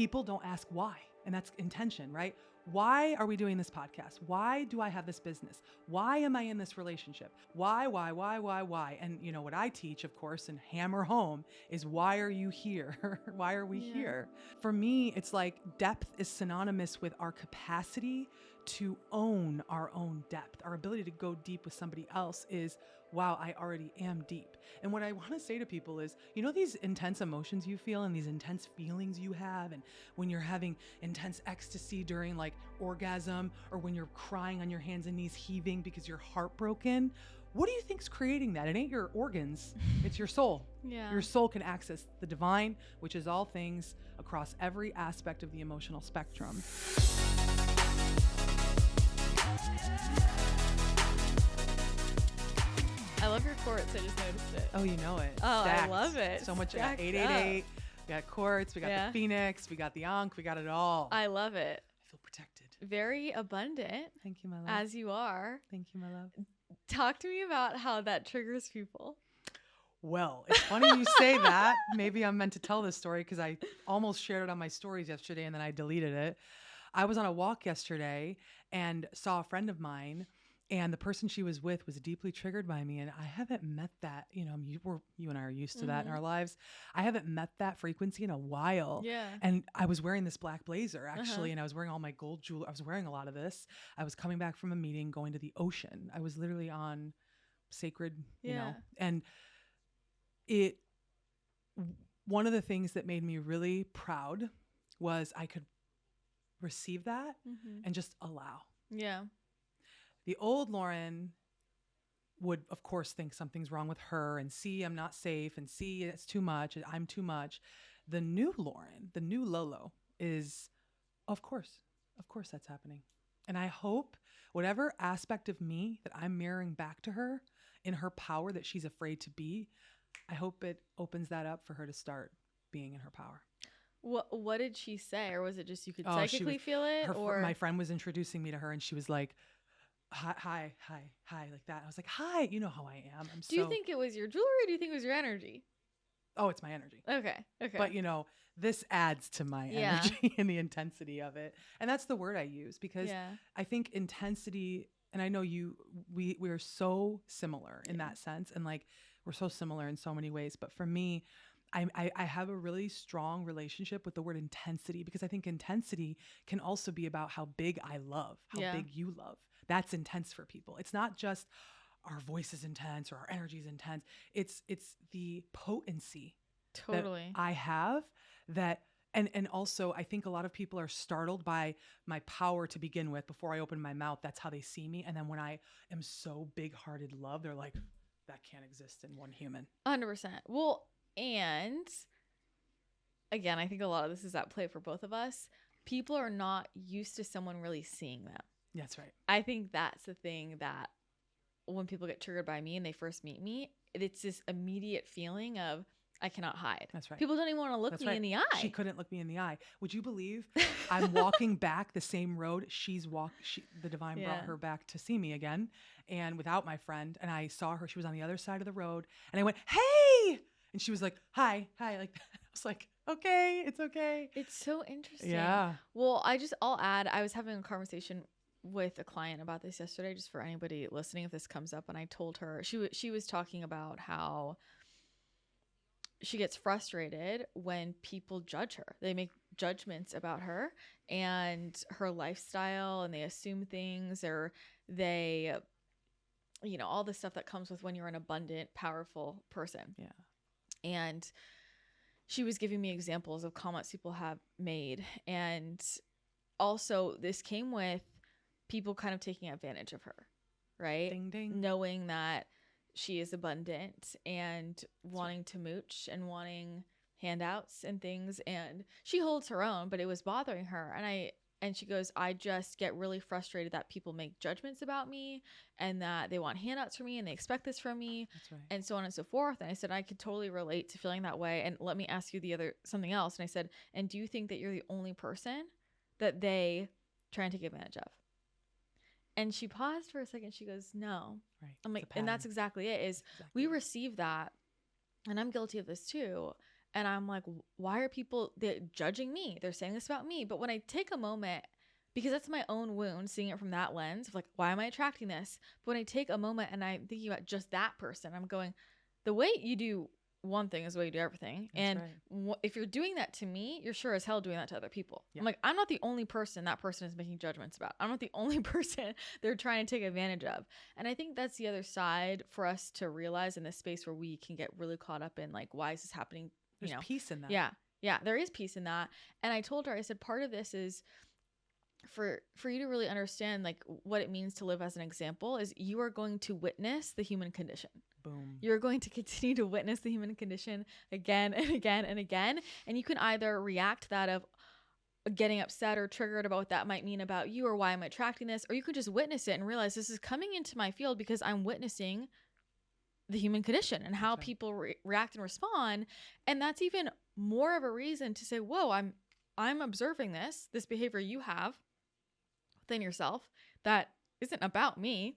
people don't ask why. And that's intention, right? Why are we doing this podcast? Why do I have this business? Why am I in this relationship? Why? And you know what I teach, of course, and hammer home is why are you here? Why are we here? For me, it's like depth is synonymous with our capacity to own our own depth. Our ability to go deep with somebody else is, wow, I already am deep. And what I want to say to people is, you know, these intense emotions you feel and these intense feelings you have, and when you're having intense ecstasy during like orgasm, or when you're crying on your hands and knees heaving because you're heartbroken, what do you think's creating that? It ain't your organs, it's your soul. Yeah. Your soul can access the divine, which is all things across every aspect of the emotional spectrum. I love your quartz. I just noticed it. Oh, you know it. Oh, Stacked. I love it. So much. We got Stacked 888. We got quartz. We got Yeah. the phoenix. We got the ankh. We got it all. I love it. I feel protected. Very abundant, Thank you, my love. as you are. Thank you, my love. Talk to me about how that triggers people. Well, it's funny you say that. Maybe I'm meant to tell this story because I almost shared it on my stories yesterday and then I deleted it. I was on a walk yesterday and saw a friend of mine, and the person she was with was deeply triggered by me. And I haven't met that, you know, you and I are used to that in our lives. I haven't met that frequency in a while. Yeah. And I was wearing this black blazer actually, and I was wearing all my gold jewelry. I was wearing a lot of this. I was coming back from a meeting, going to the ocean. I was literally on sacred, you know, and one of the things that made me really proud was I could receive that and just allow. Yeah. The old Lauren would, of course, think something's wrong with her and see I'm not safe and see it's too much and I'm too much. The new Lauren, the new Lolo is, of course that's happening. And I hope whatever aspect of me that I'm mirroring back to her in her power that she's afraid to be, I hope it opens that up for her to start being in her power. What did she say? Or was it just you could psychically feel it? My friend was introducing me to her and she was like, hi, like that. I was like, hi, you know how I am. Do you think it was your jewelry or do you think it was your energy? Oh, it's my energy. Okay. But you know, this adds to my energy and the intensity of it. And that's the word I use because I think intensity, and I know we are so similar in that sense. And like, we're so similar in so many ways. But for me, I have a really strong relationship with the word intensity because I think intensity can also be about how big I love, how big you love. That's intense for people. It's not just our voice is intense or our energy is intense. It's the potency that I have that. And also I think a lot of people are startled by my power to begin with. Before I open my mouth, that's how they see me. And then when I am so big-hearted love, they're like, that can't exist in one human. 100%. Well, and again, I think a lot of this is at play for both of us. People are not used to someone really seeing them. That's right. I think that's the thing that when people get triggered by me and they first meet me, it's this immediate feeling of I cannot hide. That's right. People don't even want to look me in the eye. She couldn't look me in the eye. Would you believe I'm walking back the same road the divine brought her back to see me again, and without my friend, and I saw her. She was on the other side of the road, and I went, "Hey!" And she was like, hi, like that. I was like, okay, it's okay. It's so interesting. Yeah. Well, I'll add, I was having a conversation with a client about this yesterday, just for anybody listening, if this comes up. And I told her, she was talking about how she gets frustrated when people judge her. They make judgments about her and her lifestyle, and they assume things, or they, you know, all the stuff that comes with when you're an abundant, powerful person. Yeah. And she was giving me examples of comments people have made. And also this came with people kind of taking advantage of her, right? Ding, ding. Knowing that she is abundant and wanting to mooch and wanting handouts and things. And she holds her own, but it was bothering her. And she goes, I just get really frustrated that people make judgments about me and that they want handouts from me and they expect this from me. That's right. And so on and so forth. And I said, I could totally relate to feeling that way. And let me ask you something else. And I said, and do you think that you're the only person that they try and take advantage of? And she paused for a second. She goes, no. Right. I'm like, and that's exactly it, is we receive that. And I'm guilty of this too. And I'm like, why are people judging me? They're saying this about me. But when I take a moment, because that's my own wound, seeing it from that lens of like, why am I attracting this? But when I take a moment and I'm thinking about just that person, I'm going, the way you do one thing is the way you do everything. That's and right. If you're doing that to me, you're sure as hell doing that to other people. Yeah. I'm like, I'm not the only person that person is making judgments about. I'm not the only person they're trying to take advantage of. And I think that's the other side for us to realize in this space where we can get really caught up in like, why is this happening? There's peace in that. Yeah. Yeah. There is peace in that. And I told her, I said, part of this is for you to really understand like what it means to live as an example is you are going to witness the human condition. Boom. You're going to continue to witness the human condition again and again and again. And you can either react to that of getting upset or triggered about what that might mean about you or why I'm attracting this, or you can just witness it and realize this is coming into my field because I'm witnessing the human condition and how people react and respond. And that's even more of a reason to say, whoa, I'm observing this behavior you have within yourself that isn't about me.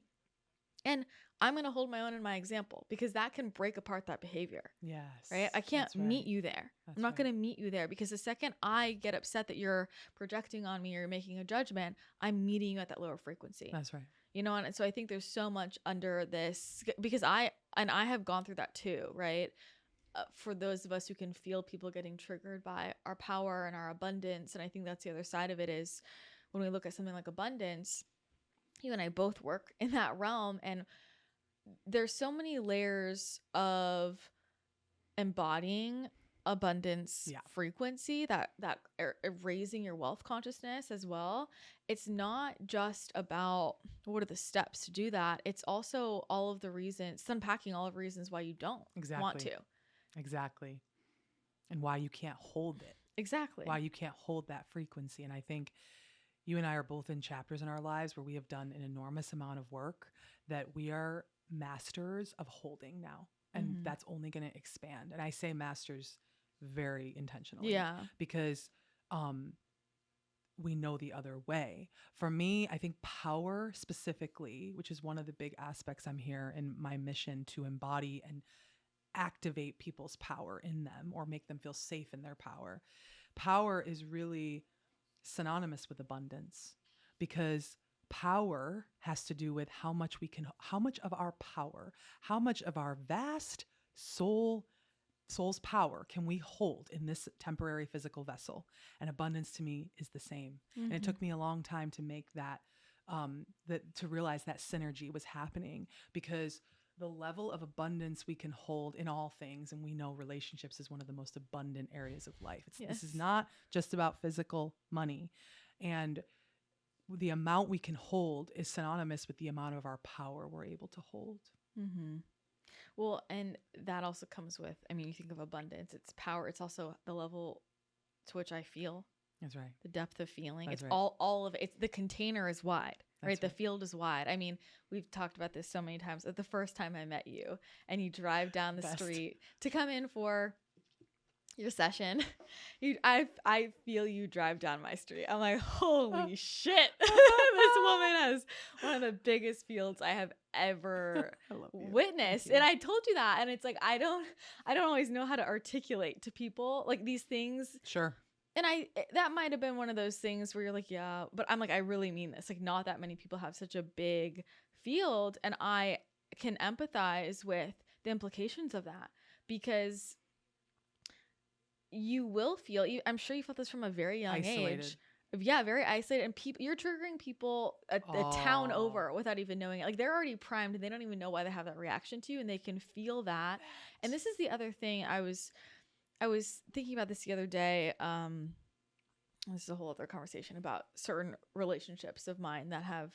And I'm going to hold my own in my example because that can break apart that behavior. Yes. Right? I can't meet you there. I'm not going to meet you there because the second I get upset that you're projecting on me or making a judgment, I'm meeting you at that lower frequency. That's right. You know, and so I think there's so much under this because I have gone through that too, right? For those of us who can feel people getting triggered by our power and our abundance. And I think that's the other side of it is when we look at something like abundance, you and I both work in that realm. And there's so many layers of embodying abundance frequency that are raising your wealth consciousness as well. It's not just about what are the steps to do that. It's also all of the reasons, it's unpacking all of the reasons why you don't want to. Exactly. And why you can't hold it. Exactly. Why you can't hold that frequency. And I think you and I are both in chapters in our lives where we have done an enormous amount of work that we are masters of holding now. And that's only going to expand. And I say masters very intentionally. Yeah. Because we know the other way. For me, I think power specifically, which is one of the big aspects I'm here in my mission to embody and activate people's power in them or make them feel safe in their power. Power is really synonymous with abundance because power has to do with how much of our power, how much of our vast soul's power can we hold in this temporary physical vessel. And abundance to me is the same. And it took me a long time to make that, to realize that synergy was happening because the level of abundance we can hold in all things. And we know relationships is one of the most abundant areas of life. This is not just about physical money. And the amount we can hold is synonymous with the amount of our power we're able to hold. Mm-hmm. Well, and that also comes with, I mean, you think of abundance, it's power. It's also the level to which I feel. That's right. The depth of feeling. That's it's right. all of it. It's the container is wide, right? That's The field is wide. I mean, we've talked about this so many times. The first time I met you and you drive down the street to come in for your session, I feel you drive down my street. I'm like, holy shit. This woman has one of the biggest fields I have ever witnessed. And I told you that. And it's like, I don't always know how to articulate to people like these things. Sure. And that might have been one of those things where you're like, yeah, but I'm like, I really mean this. Like, not that many people have such a big field. And I can empathize with the implications of that because you will feel, I'm sure you felt this from a very young age. Yeah, very isolated. And you're triggering people a town over without even knowing it. Like they're already primed and they don't even know why they have that reaction to you and they can feel that. And this is the other thing I was thinking about this the other day. This is a whole other conversation about certain relationships of mine that have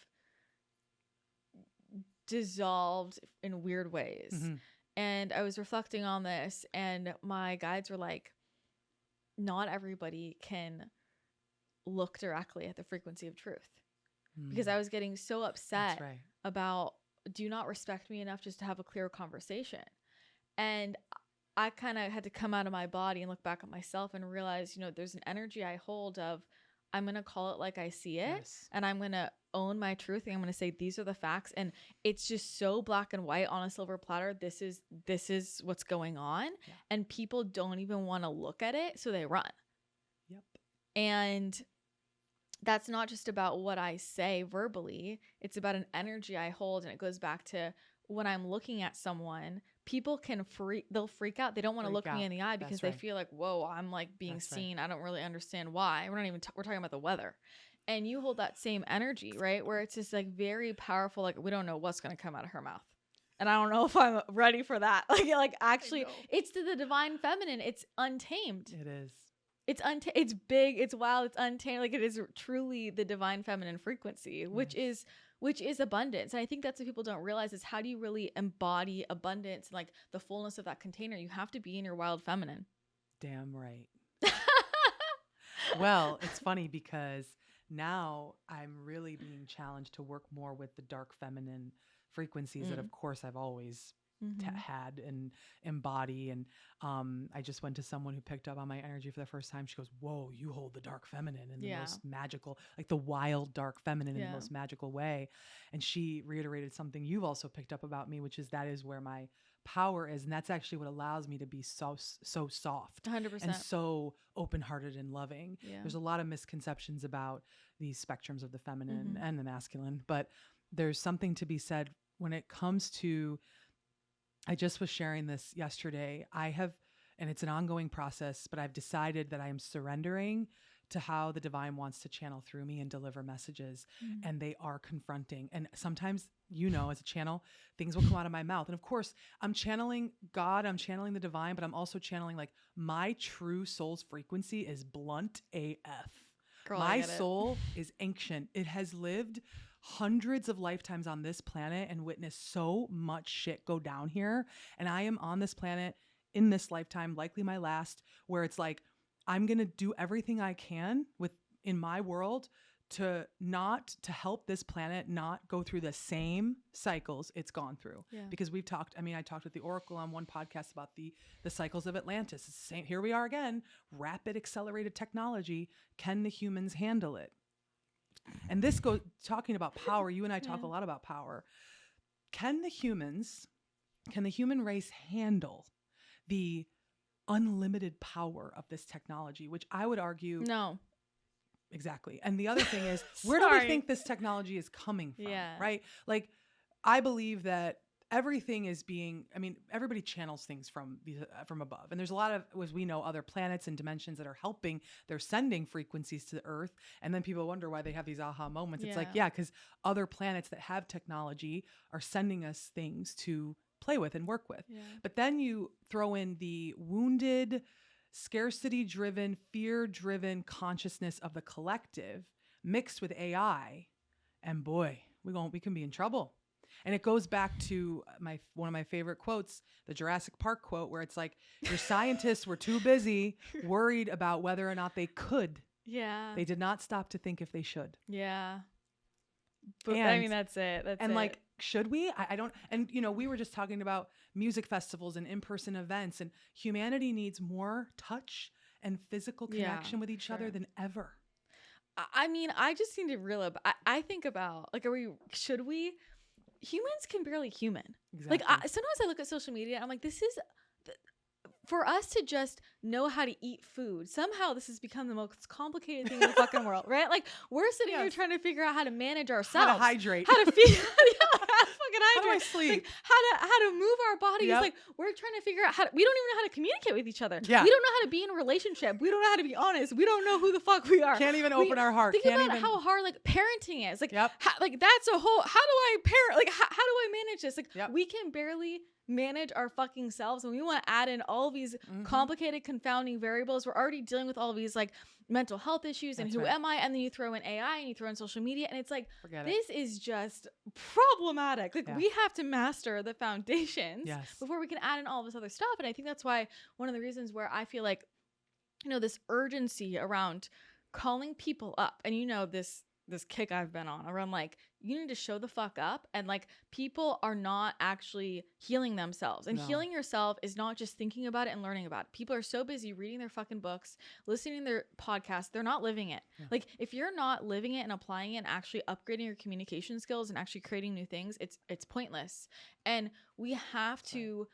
dissolved in weird ways. Mm-hmm. And I was reflecting on this and my guides were like, not everybody can look directly at the frequency of truth because I was getting so upset about, do you not respect me enough just to have a clear conversation? And I kind of had to come out of my body and look back at myself and realize, there's an energy I hold of, I'm going to call it like I see it. Yes. And I'm going to own my truth. And I'm going to say, these are the facts. And it's just so black and white on a silver platter. This is what's going on. Yeah. And people don't even want to look at it. So they run. Yep. And that's not just about what I say verbally. It's about an energy I hold. And it goes back to when I'm looking at someone, people they'll freak out. They don't want to look me in the eye because they feel like, whoa, I'm like being seen. I don't really understand why. We're talking about the weather. And you hold that same energy, right? Where it's just like very powerful. Like, we don't know what's going to come out of her mouth. And I don't know if I'm ready for that. Like actually, it's the divine feminine. It's untamed. It is. It's big. It's wild. It's untamed. Like, it is truly the divine feminine frequency, which is abundance. And I think that's what people don't realize is how do you really embody abundance and like the fullness of that container? You have to be in your wild feminine. Damn right. Well, it's funny because now I'm really being challenged to work more with the dark feminine frequencies that, of course, I've always had and embody. And I just went to someone who picked up on my energy for the first time. She goes, whoa, you hold the dark feminine in the most magical, like the wild dark feminine in the most magical way. And she reiterated something you've also picked up about me, which is that is where my power is. And that's actually what allows me to be so soft 100%. and so open-hearted and loving. Yeah. There's a lot of misconceptions about these spectrums of the feminine and the masculine, but there's something to be said when it comes to, I just was sharing this yesterday. And it's an ongoing process, but I've decided that I am surrendering to how the divine wants to channel through me and deliver messages. And they are confronting. And sometimes, as a channel, things will come out of my mouth. And of course, I'm channeling God, I'm channeling the divine, but I'm also channeling like my true soul's frequency is blunt AF. Girl, my soul is ancient. It has lived hundreds of lifetimes on this planet and witnessed so much shit go down here. And I am on this planet in this lifetime, likely my last, where it's like, I'm going to do everything I can in my world to help this planet not go through the same cycles it's gone through. Yeah. Because I talked with the Oracle on one podcast about the cycles of Atlantis. It's the same. Here we are again, rapid accelerated technology. Can the humans handle it? And this goes talking about power. You and I talk a lot about power. Can the human race handle the unlimited power of this technology, which I would argue no. Exactly. And the other thing is, where do we think this technology is coming from? Yeah. Right? Like, I believe that everything is everybody channels things from above. And there's a lot of, as we know, other planets and dimensions that are helping. They're sending frequencies to the earth. And then people wonder why they have these aha moments. Yeah. It's like, because other planets that have technology are sending us things to play with and work with. Yeah. But then you throw in the wounded, scarcity-driven, fear-driven consciousness of the collective mixed with AI, and boy, we can be in trouble. And it goes back to one of my favorite quotes, the Jurassic Park quote, where it's like, your scientists were too busy worried about whether or not they could. Yeah. They did not stop to think if they should. Yeah. But that's it. Like, should we? I don't. And, we were just talking about music festivals and in-person events, and humanity needs more touch and physical connection with each other than ever. I just need to realize, I think about, like, should we? Humans can barely human. Exactly. Like, sometimes I look at social media and I'm like, this is, for us to just know how to eat food, somehow this has become the most complicated thing in the fucking world, right? Like, we're sitting here trying to figure out how to manage ourselves. How to hydrate. How to feed. How do I sleep? Like, how to move our bodies. Yep. Like, we're trying to figure out we don't even know how to communicate with each other. Yeah. We don't know how to be in a relationship. We don't know how to be honest. We don't know who the fuck we are. Can't even open our heart. Think about how hard, like, parenting is. Like, that's a whole, how do I parent? Like, how do I manage this? Like, we can barely manage our fucking selves, and we want to add in all these complicated, confounding variables. We're already dealing with all of these, like, mental health issues and who am I? And then you throw in AI and you throw in social media, and it's like, this is just problematic. Like, we have to master the foundations before we can add in all this other stuff. And I think that's why one of the reasons where I feel like, this urgency around calling people up, and this this kick I've been on around like, you need to show the fuck up, and like people are not actually healing themselves, and healing yourself is not just thinking about it and learning about it. People are so busy reading their fucking books, listening to their podcasts, they're not living it. Like if you're not living it and applying it and actually upgrading your communication skills and actually creating new things, it's pointless. And we have to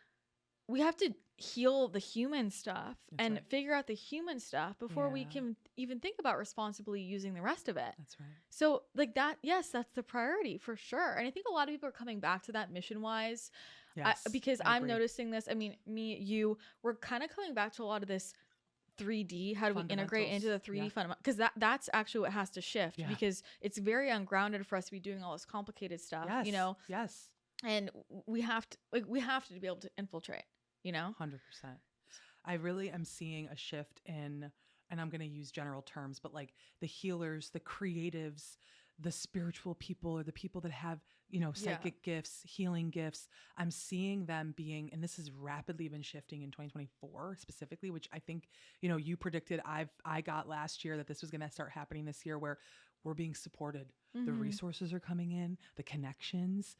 heal the human stuff and figure out the human stuff before we can even think about responsibly using the rest of it. That's right. So like that, yes, that's the priority for sure. And I think a lot of people are coming back to that mission wise, because I'm noticing this. I mean, we're kind of coming back to a lot of this 3D. How do we integrate into the 3D fundamental? Because that's actually what has to shift, because it's very ungrounded for us to be doing all this complicated stuff, you know? Yes. And we have to be able to infiltrate, you know? 100%. I really am seeing a shift in, and I'm going to use general terms, but like the healers, the creatives, the spiritual people, or the people that have, you know, psychic gifts, healing gifts. I'm seeing them being, and this has rapidly been shifting in 2024 specifically, which I think, you know, you predicted I got last year that this was going to start happening this year, where we're being supported. The resources are coming in, the connections,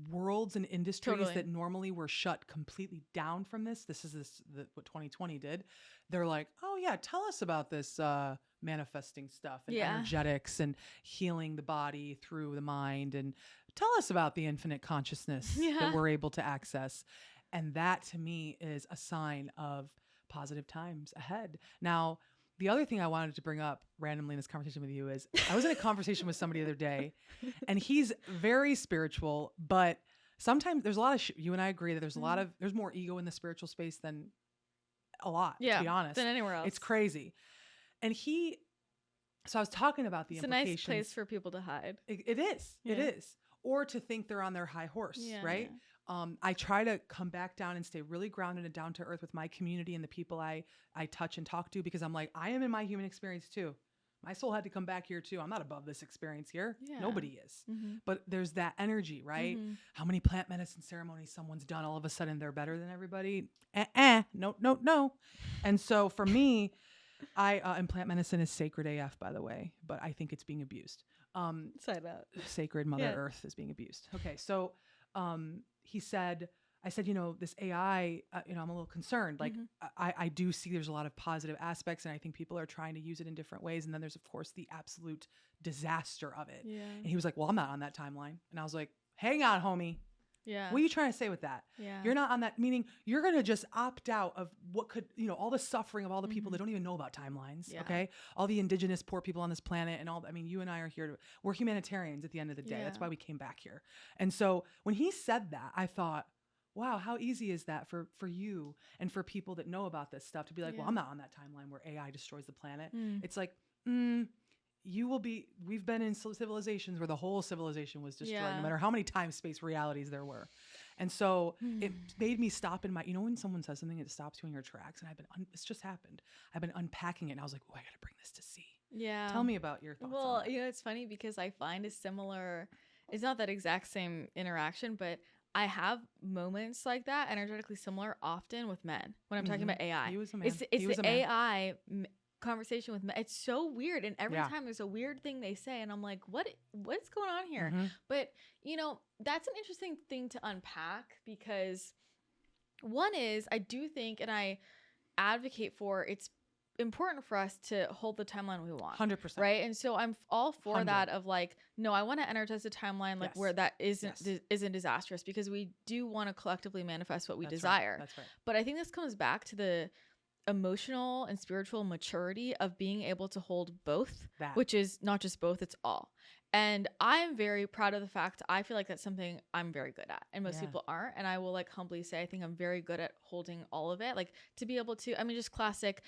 worlds and industries that normally were shut completely down from this. This is what 2020 did. They're like, oh yeah, tell us about this manifesting stuff and energetics and healing the body through the mind, and tell us about the infinite consciousness that we're able to access. And that to me is a sign of positive times ahead. Now, the other thing I wanted to bring up randomly in this conversation with you is I was in a conversation with somebody the other day, and he's very spiritual, but sometimes there's a lot of you and I agree that there's there's more ego in the spiritual space than to be honest, than anywhere else. It's crazy. And so I was talking about the implications. It's a nice place for people to hide. It is. Yeah. It is. Or to think they're on their high horse, right? Yeah. I try to come back down and stay really grounded and down to earth with my community and the people I touch and talk to, because I'm like, I am in my human experience too. My soul had to come back here too. I'm not above this experience here. Yeah. Nobody is. But there's that energy, right? How many plant medicine ceremonies someone's done, all of a sudden they're better than everybody? No. And so for me, and plant medicine is sacred AF, by the way, but I think it's being abused. Sacred Mother Earth is being abused. Okay. So, I said, you know, this AI, you know, I'm a little concerned. Like I do see there's a lot of positive aspects, and I think people are trying to use it in different ways. And then there's of course the absolute disaster of it. Yeah. And he was like, well, I'm not on that timeline. And I was like, hang on, homie. Yeah. What are you trying to say with that? Yeah. You're not on that, meaning you're going to just opt out of what could, you know, all the suffering of all the people that don't even know about timelines. Yeah. Okay. All the indigenous poor people on this planet and all, I mean, you and I are here we're humanitarians at the end of the day. Yeah. That's why we came back here. And so when he said that, I thought, wow, how easy is that for you and for people that know about this stuff to be like, well, I'm not on that timeline where AI destroys the planet. It's like, we've been in civilizations where the whole civilization was destroyed, no matter how many time, space realities there were. And so it made me stop in you know, when someone says something, it stops you in your tracks. And it's just happened. I've been unpacking it, and I was like, oh, I got to bring this to C. Yeah. Tell me about your thoughts on that. You know, it's funny because I find it's not that exact same interaction, but I have moments like that, energetically similar, often with men when I'm talking about AI. He was a man. It's the AI conversation with men. It's so weird, and every time there's a weird thing they say, and I'm like, what's going on here? But you know, that's an interesting thing to unpack, because one is, I do think, and I advocate for, it's important for us to hold the timeline we want. 100%. Right. And so I'm all for 100. That of like, no, I want to energize a timeline like where that isn't disastrous, because we do want to collectively manifest what we desire. Right. That's right. But I think this comes back to the emotional and spiritual maturity of being able to hold both, which is not just both, it's all. And I'm very proud of the fact, I feel like that's something I'm very good at, and most people aren't. And I will like humbly say, I think I'm very good at holding all of it. Like to be able to, I mean, just classic,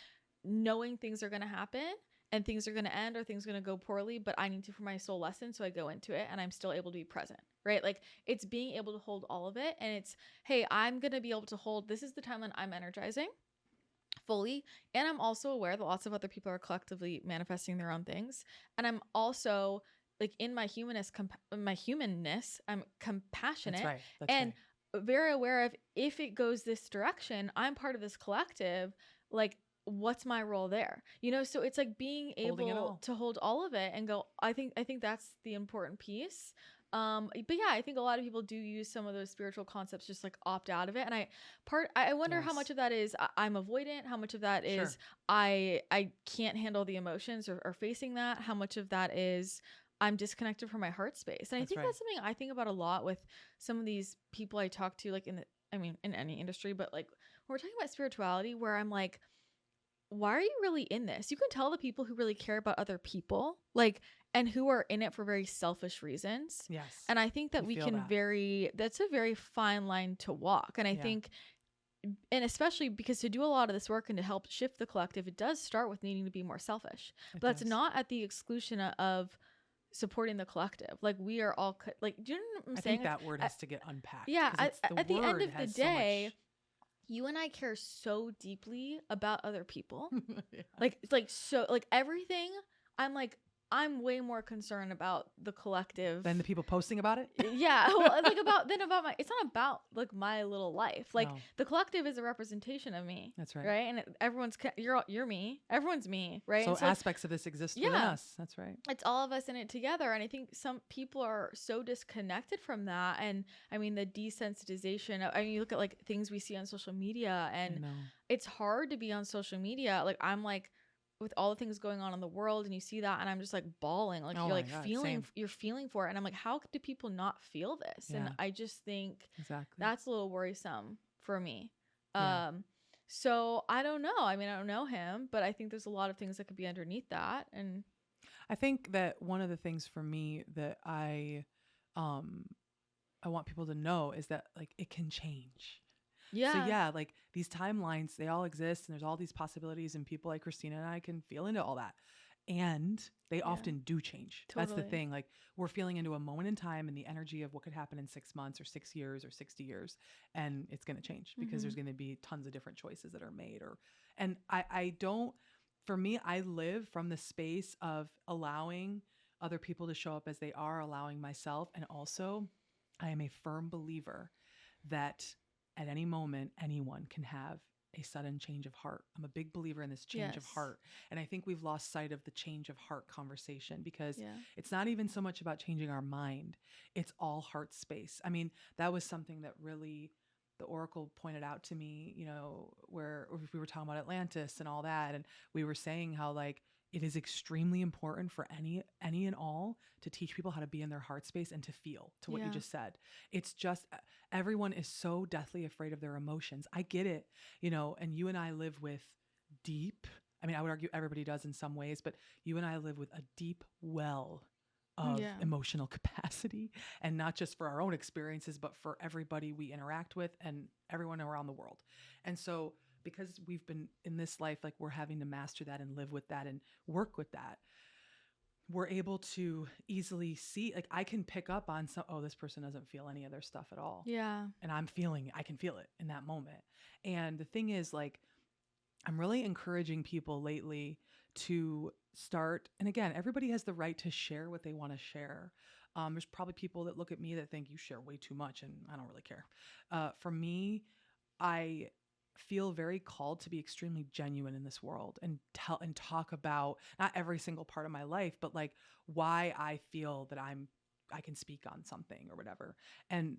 knowing things are going to happen and things are going to end or things are going to go poorly, but I need to for my soul lesson. So I go into it and I'm still able to be present, right? Like it's being able to hold all of it. And it's, hey, I'm going to be able to hold, this is the timeline I'm energizing fully. And I'm also aware that lots of other people are collectively manifesting their own things. And I'm also like in my humanness, I'm compassionate. That's right. And very aware of, if it goes this direction, I'm part of this collective. Like, what's my role there? You know, so it's like being able to hold all of it and go, I think that's the important piece. But yeah, I think a lot of people do use some of those spiritual concepts, just like opt out of it. And I wonder how much of that is I'm avoidant, how much of that is I can't handle the emotions or facing that, how much of that is I'm disconnected from my heart space. And I think that's something I think about a lot with some of these people I talk to, like in any industry, but like when we're talking about spirituality, where I'm like, why are you really in this? You can tell the people who really care about other people, like, and who are in it for very selfish reasons. Yes. And I think that that's a very fine line to walk. And I think, and especially because to do a lot of this work and to help shift the collective, it does start with needing to be more selfish. But that's not at the exclusion of supporting the collective. Like, we are all, like, do you know what I'm saying? I think that word has to get unpacked. Yeah. At the end of the day, you and I care so deeply about other people. Like everything. I'm way more concerned about the collective than the people posting about it. Yeah. Well, about it's not about like my little life. Like the collective is a representation of me. That's right. Right. And everyone's, you're me. Everyone's me. Right. So aspects of this exist within us. That's right. It's all of us in it together. And I think some people are so disconnected from that. And I mean, the desensitization, you look at like things we see on social media, and it's hard to be on social media. Like, I'm like, with all the things going on in the world, and you see that, and I'm just like bawling, like, you're like you're feeling for it. And I'm like, how do people not feel this? And I just think that's a little worrisome for me. So I don't know. I mean, I don't know him, but I think there's a lot of things that could be underneath that. And I think that one of the things for me that I want people to know is that, like, it can change. Yeah. So like these timelines, they all exist, and there's all these possibilities, and people like Christina and I can feel into all that. And they often do change. Totally. That's the thing. Like, we're feeling into a moment in time and the energy of what could happen in 6 months or 6 years or 60 years. And it's going to change because there's going to be tons of different choices that are made. And for me, I live from the space of allowing other people to show up as they are, allowing myself. And also, I am a firm believer that at any moment, anyone can have a sudden change of heart. I'm a big believer in this change of heart. And I think we've lost sight of the change of heart conversation, because it's not even so much about changing our mind. It's all heart space. I mean, that was something that really the Oracle pointed out to me, you know, where we were talking about Atlantis and all that. And we were saying how, like, it is extremely important for any and all to teach people how to be in their heart space and to feel, to what you just said. It's just, everyone is so deathly afraid of their emotions. I get it, you know, and you and I live with deep, I mean, I would argue everybody does in some ways, but you and I live with a deep well of emotional capacity, and not just for our own experiences, but for everybody we interact with and everyone around the world. And so, because we've been in this life, like, we're having to master that and live with that and work with that, we're able to easily see, like, I can pick up on this person doesn't feel any of their stuff at all. Yeah. And I can feel it in that moment. And the thing is, like, I'm really encouraging people lately to start, and again, everybody has the right to share what they want to share. There's probably people that look at me that think you share way too much, and I don't really care. For me, I feel very called to be extremely genuine in this world and talk about not every single part of my life, but like why I feel that I can speak on something or whatever. And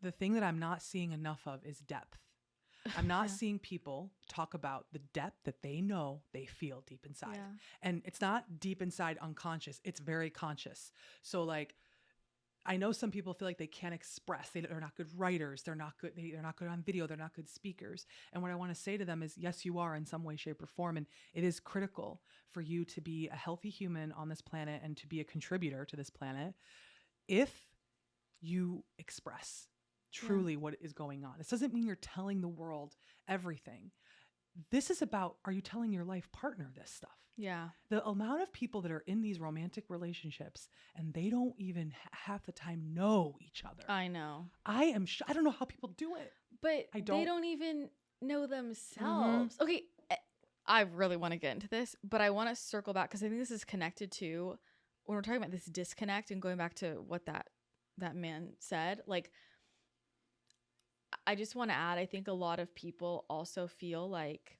the thing that I'm not seeing enough of is depth. I'm not seeing people talk about the depth that they know they feel deep inside. Yeah. And it's not deep inside unconscious. It's very conscious. So, like, I know some people feel like they can't express. They're not good writers. They're not good. They're not good on video. They're not good speakers. And what I want to say to them is, yes, you are in some way, shape, or form. And it is critical for you to be a healthy human on this planet and to be a contributor to this planet if you express truly what is going on. This doesn't mean you're telling the world everything. This is about, are you telling your life partner this stuff? Yeah. The amount of people that are in these romantic relationships and they don't even half the time know each other. I know. I don't know how people do it. But they don't even know themselves. Mm-hmm. Okay. I really want to get into this, but I want to circle back because I think this is connected to when we're talking about this disconnect and going back to what that man said. Like, I just want to add, I think a lot of people also feel like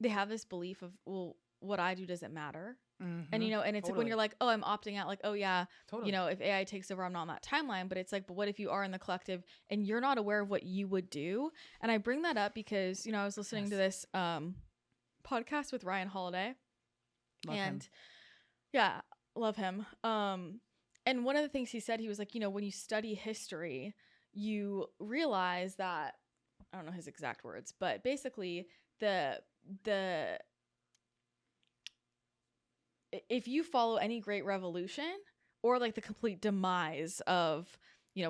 they have this belief of, well, what I do doesn't matter. Mm-hmm. And, and it's like when you're like, oh, I'm opting out, like, oh yeah, totally. If AI takes over, I'm not on that timeline. But it's like, but what if you are in the collective and you're not aware of what you would do? And I bring that up because, I was listening to this podcast with Ryan Holiday. Love him. Yeah, love him. And one of the things he said, he was like, when you study history, you realize that, I don't know his exact words, but basically if you follow any great revolution or like the complete demise of,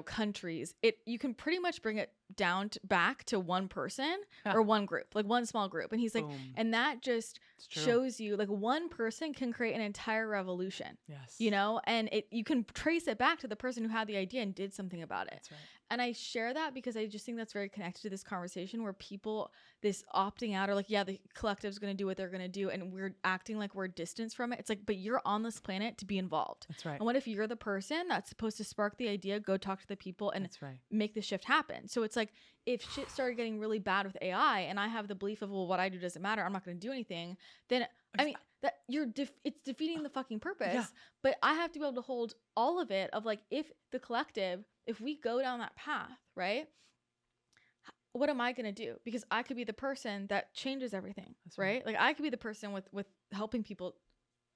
countries, you can pretty much bring it down back to one person or one group, like one small group. And he's like, boom. And that just shows you like one person can create an entire revolution. Yes. And you can trace it back to the person who had the idea and did something about it. That's right. And I share that because I just think that's very connected to this conversation where people, this opting out, or like, yeah, the collective's going to do what they're going to do. And we're acting like we're distanced from it. It's like, but you're on this planet to be involved. That's right. And what if you're the person that's supposed to spark the idea, go talk to the people and make the shift happen? So it's like, if shit started getting really bad with AI and I have the belief of, well, what I do doesn't matter, I'm not going to do anything, then I mean, that it's defeating the fucking purpose. Yeah. But I have to be able to hold all of it of like, if the collective, if we go down that path, right? What am I going to do? Because I could be the person that changes everything, right? Like I could be the person with helping people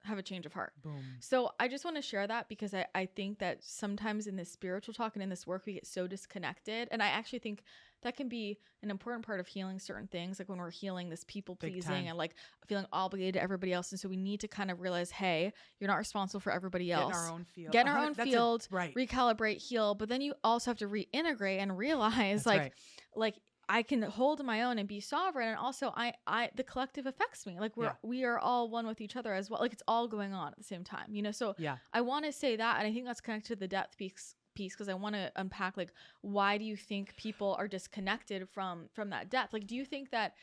have a change of heart. Boom. So I just want to share that because I think that sometimes in this spiritual talk and in this work, we get so disconnected. And I actually think that can be an important part of healing certain things. Like when we're healing this people pleasing and like feeling obligated to everybody else. And so we need to kind of realize, hey, you're not responsible for everybody else. Get in our own field. Get in our own field, recalibrate, heal. But then you also have to reintegrate and realize like I can hold my own and be sovereign. And also the collective affects me. Like we are all one with each other as well. Like it's all going on at the same time, So I want to say that. And I think that's connected to the depth piece because I want to unpack like, why do you think people are disconnected from that depth? Like, do you think that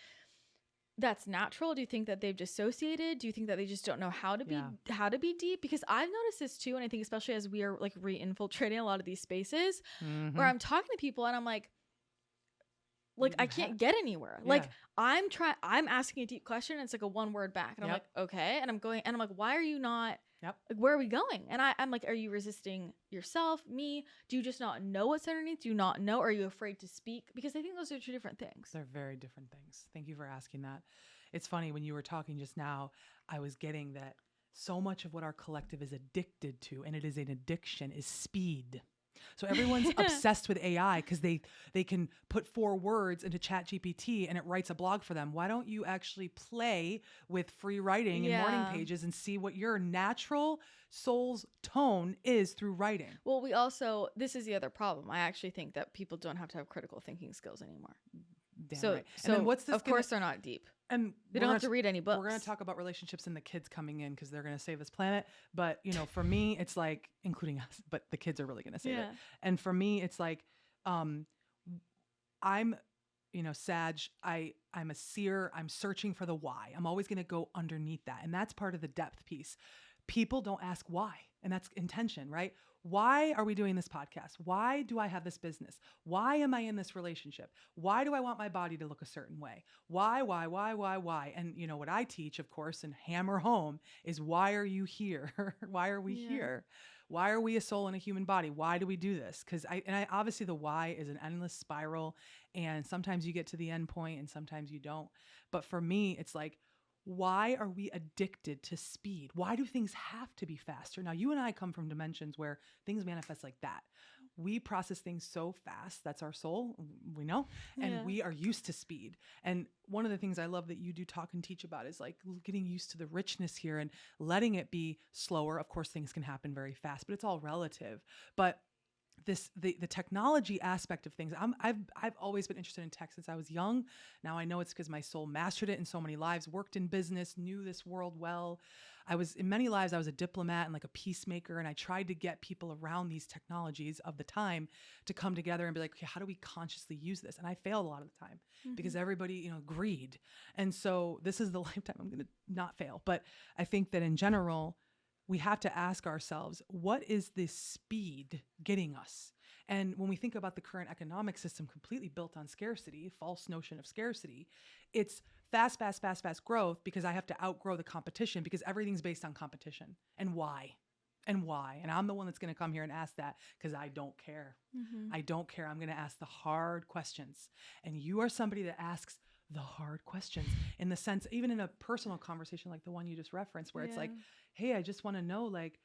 that's natural? Do you think that they've dissociated? Do you think that they just don't know how to be deep? Because I've noticed this too. And I think especially as we are like re-infiltrating a lot of these spaces where I'm talking to people and I'm like I can't get anywhere. Yeah. Like I'm asking a deep question and it's like a one word back. And I'm like, okay. And I'm going, and I'm like, why are you not, like, where are we going? And I'm like, are you resisting yourself, me? Do you just not know what's underneath? Do you not know? Or are you afraid to speak? Because I think those are two different things. They're very different things. Thank you for asking that. It's funny, when you were talking just now, I was getting that so much of what our collective is addicted to, and it is an addiction, is speed. So everyone's obsessed with AI because they can put 4 words into ChatGPT and it writes a blog for them. Why don't you actually play with free writing and morning pages and see what your natural soul's tone is through writing? Well, this is the other problem. I actually think that people don't have to have critical thinking skills anymore. Damn right. So and then what's this? Of course they're not deep. And they don't have to read any books. We're going to talk about relationships and the kids coming in because they're going to save this planet. But, for me, it's like, including us, but the kids are really going to save it. And for me, it's like, I'm, Sag, I'm a seer. I'm searching for the why. I'm always going to go underneath that. And that's part of the depth piece. People don't ask why. And that's intention, right? Why are we doing this podcast? Why do I have this business? Why am I in this relationship? Why do I want my body to look a certain way? Why? And what I teach, of course, and hammer home is, why are you here? Why are we here? Why are we a soul in a human body? Why do we do this? Because obviously the why is an endless spiral, and sometimes you get to the end point and sometimes you don't. But for me, it's like, why are we addicted to speed? Why do things have to be faster? Now, you and I come from dimensions where things manifest like that. We process things so fast. That's our soul, we know, and we are used to speed. And one of the things I love that you do talk and teach about is like getting used to the richness here and letting it be slower. Of course, things can happen very fast, but it's all relative. But the technology aspect of things, I've always been interested in tech since I was young. Now I know it's because my soul mastered it in so many lives, worked in business, knew this world well. In many lives, I was a diplomat and like a peacemaker, and I tried to get people around these technologies of the time to come together and be like, okay, how do we consciously use this? And I failed a lot of the time because everybody, greed. And so this is the lifetime I'm going to not fail. But I think that in general, we have to ask ourselves, what is this speed getting us? And when we think about the current economic system completely built on scarcity, false notion of scarcity, it's fast growth because I have to outgrow the competition because everything's based on competition. And why? And I'm the one that's going to come here and ask that because I don't care. I don't care. I'm going to ask the hard questions. And you are somebody that asks the hard questions in the sense, even in a personal conversation like the one you just referenced, where it's like, hey, I just want to know, like,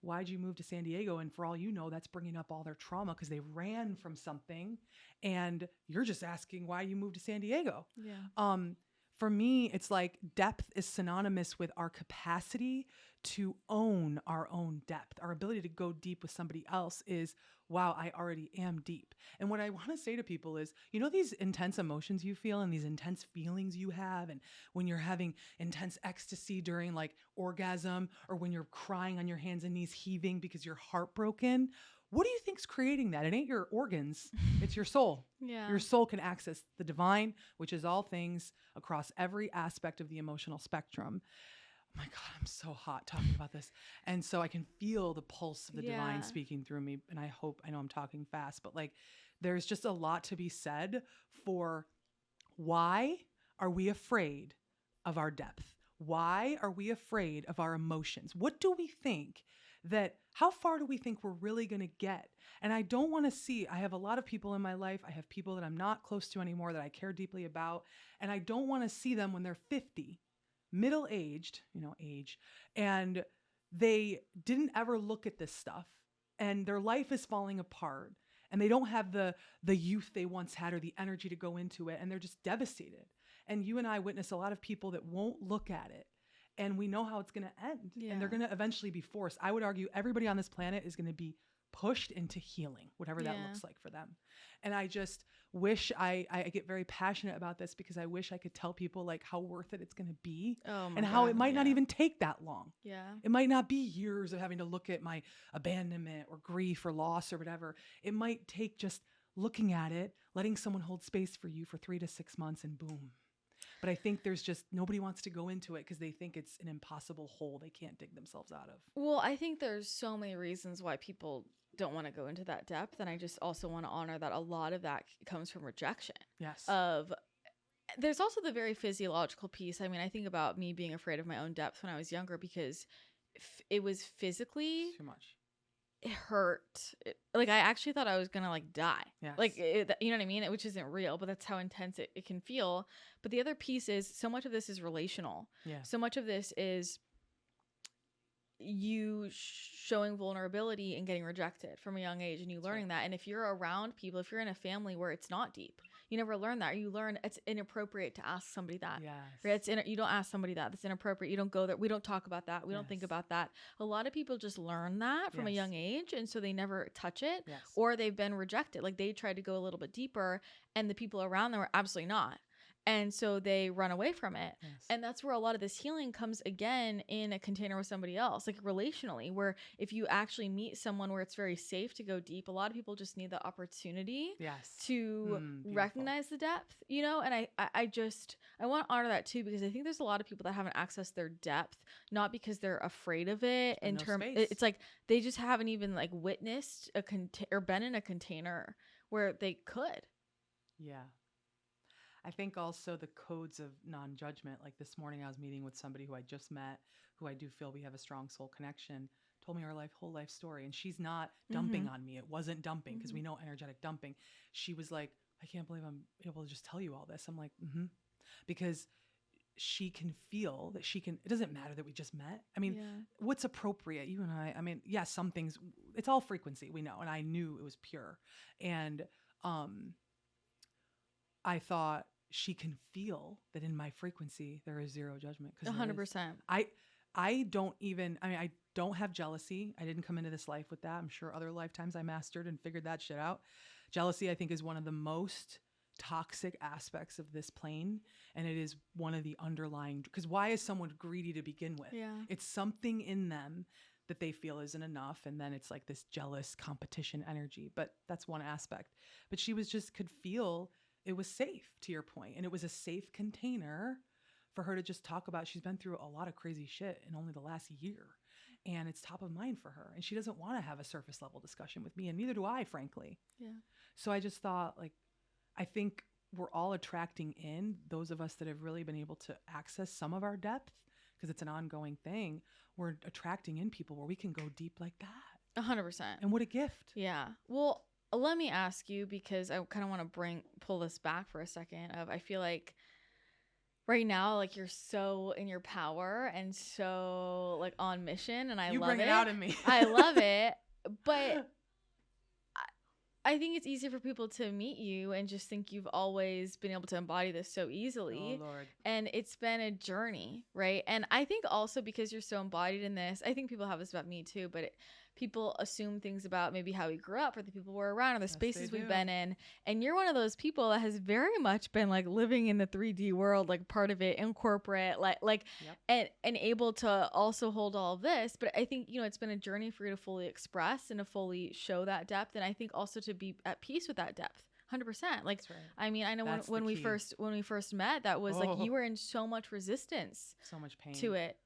why'd you move to San Diego? And for all you know, that's bringing up all their trauma because they ran from something. And you're just asking why you moved to San Diego. Yeah. For me, it's like depth is synonymous with our capacity to own our own depth. Our ability to go deep with somebody else is, wow, I already am deep. And what I want to say to people is, you know, these intense emotions you feel and these intense feelings you have, and when you're having intense ecstasy during like orgasm, or when you're crying on your hands and knees heaving because you're heartbroken, what do you think's creating that? It ain't your organs, it's your soul. Yeah. Your soul can access the divine, which is all things across every aspect of the emotional spectrum. Oh my God, I'm so hot talking about this. And so I can feel the pulse of the divine speaking through me. And I know I'm talking fast, but like there's just a lot to be said for why are we afraid of our depth? Why are we afraid of our emotions? What do we think how far do we think we're really going to get? And I don't want to see, I have a lot of people in my life. I have people that I'm not close to anymore that I care deeply about. And I don't want to see them when they're 50, middle-aged, age, and they didn't ever look at this stuff and their life is falling apart and they don't have the youth they once had or the energy to go into it. And they're just devastated. And you and I witness a lot of people that won't look at it. And we know how it's going to end. Yeah. And they're going to eventually be forced. I would argue everybody on this planet is going to be pushed into healing, whatever that looks like for them. And I just wish I get very passionate about this because I wish I could tell people like how worth it it's going to be and how it might not even take that long. Yeah. It might not be years of having to look at my abandonment or grief or loss or whatever. It might take just looking at it, letting someone hold space for you for 3 to 6 months and boom. But I think there's just nobody wants to go into it because they think it's an impossible hole they can't dig themselves out of. Well, I think there's so many reasons why people don't want to go into that depth. And I just also want to honor that a lot of that comes from rejection. Yes. There's also the very physiological piece. I mean, I think about me being afraid of my own depth when I was younger because it was physically too much. It hurt. Like I actually thought I was gonna like die. Yes. Like you know what I mean? Which isn't real, but that's how intense it can feel. But the other piece is so much of this is relational. Yeah. So much of this is you showing vulnerability and getting rejected from a young age, and you learning that. And if you're around people, if you're in a family where it's not deep, you never learn that. Or you learn it's inappropriate to ask somebody that. Yes. Right? You don't ask somebody that. That's inappropriate. You don't go there. We don't talk about that. We don't think about that. A lot of people just learn that from a young age, and so they never touch it, or they've been rejected. Like they tried to go a little bit deeper, and the people around them were absolutely not. And so they run away from it. Yes. And that's where a lot of this healing comes again in a container with somebody else, like relationally, where if you actually meet someone where it's very safe to go deep, a lot of people just need the opportunity to recognize the depth, and I want to honor that too, because I think there's a lot of people that haven't accessed their depth, not because they're afraid of it it's like they just haven't even like witnessed or been in a container where they could. Yeah. I think also the codes of non-judgment, like this morning I was meeting with somebody who I just met, who I do feel we have a strong soul connection, told me her whole life story. And she's not dumping on me. It wasn't dumping because we know energetic dumping. She was like, I can't believe I'm able to just tell you all this. I'm like, because she can feel that it doesn't matter that we just met. I mean, what's appropriate? You and I mean, some things, it's all frequency, we know. And I knew it was pure. And I thought, she can feel that in my frequency there is zero judgment. 100%. I don't have jealousy. I didn't come into this life with that. I'm sure other lifetimes I mastered and figured that shit out. Jealousy, I think, is one of the most toxic aspects of this plane, and it is one of the underlying, because why is someone greedy to begin with? It's something in them that they feel isn't enough, and then it's like this jealous competition energy. But that's one aspect. But she could feel it was safe, to your point, and it was a safe container for her to just talk about. She's been through a lot of crazy shit in only the last year, and it's top of mind for her, and she doesn't want to have a surface level discussion with me, and neither do I, frankly. Yeah. So I just thought, like, I think we're all attracting in those of us that have really been able to access some of our depth, because it's an ongoing thing. We're attracting in people where we can go deep like that. 100%. And what a gift. Yeah. Well, let me ask you, because I kind of want to pull this back for a second. I feel like right now, like, you're so in your power and so like on mission, and I love it. You bring it out in me. I love it. But I think it's easy for people to meet you and just think you've always been able to embody this so easily. Oh, Lord. And it's been a journey, right? And I think also because you're so embodied in this, I think people have this about me too, but people assume things about maybe how we grew up or the people we're around or the spaces we've been in. And you're one of those people that has very much been like living in the 3D world, like part of it in corporate, like yep. and able to also hold all of this. But I think, you know, it's been a journey for you to fully express and to fully show that depth. And I think also to be at peace with that depth. 100%. Like, right. I mean, I know when we first met, that was like, you were in so much resistance, so much pain to it.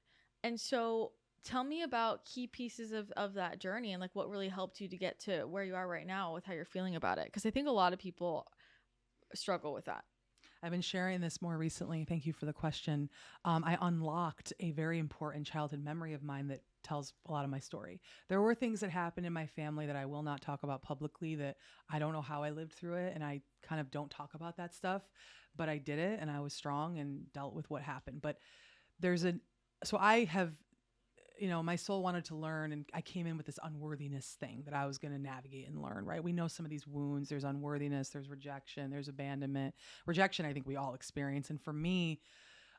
And so tell me about key pieces of that journey and like what really helped you to get to where you are right now with how you're feeling about it. Because I think a lot of people struggle with that. I've been sharing this more recently. Thank you for the question. I unlocked a very important childhood memory of mine that tells a lot of my story. There were things that happened in my family that I will not talk about publicly, that I don't know how I lived through it. And I kind of don't talk about that stuff, but I did it and I was strong and dealt with what happened. But so I have, you know, my soul wanted to learn, and I came in with this unworthiness thing that I was going to navigate and learn, right? We know some of these wounds. There's unworthiness, there's rejection, there's abandonment. Rejection, I think we all experience. And for me,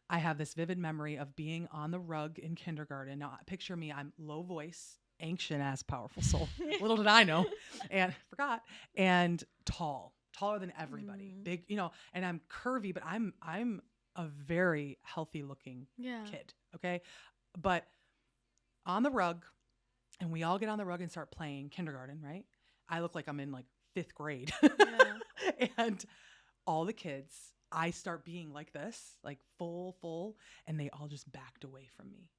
I have this vivid memory of being on the rug in kindergarten. Now, picture me, I'm low voice, ancient ass, powerful soul. Little did I know, and forgot, and taller than everybody, big, you know, and I'm curvy, but I'm a very healthy looking kid. Okay. But on the rug, and we all get on the rug and start playing kindergarten, right? I look like I'm in like 5th grade. Yeah. And all the kids, I start being like this, like full, and they all just backed away from me.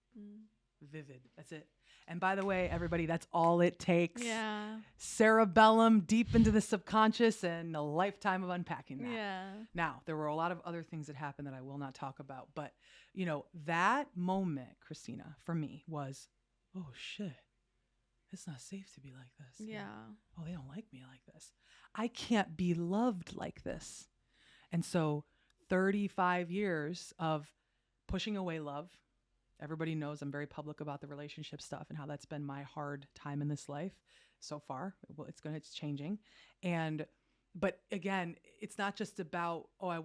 Vivid. That's it. And by the way, everybody, that's all it takes. Yeah. Cerebellum, deep into the subconscious, and a lifetime of unpacking that. Yeah. Now, there were a lot of other things that happened that I will not talk about, but you know, that moment, Christina, for me was, oh shit, it's not safe to be like this. Yeah. Oh, they don't like me like this. I can't be loved like this. And so 35 years of pushing away love. Everybody knows I'm very public about the relationship stuff and how that's been my hard time in this life so far. Well, it's changing. But again, it's not just about, oh, I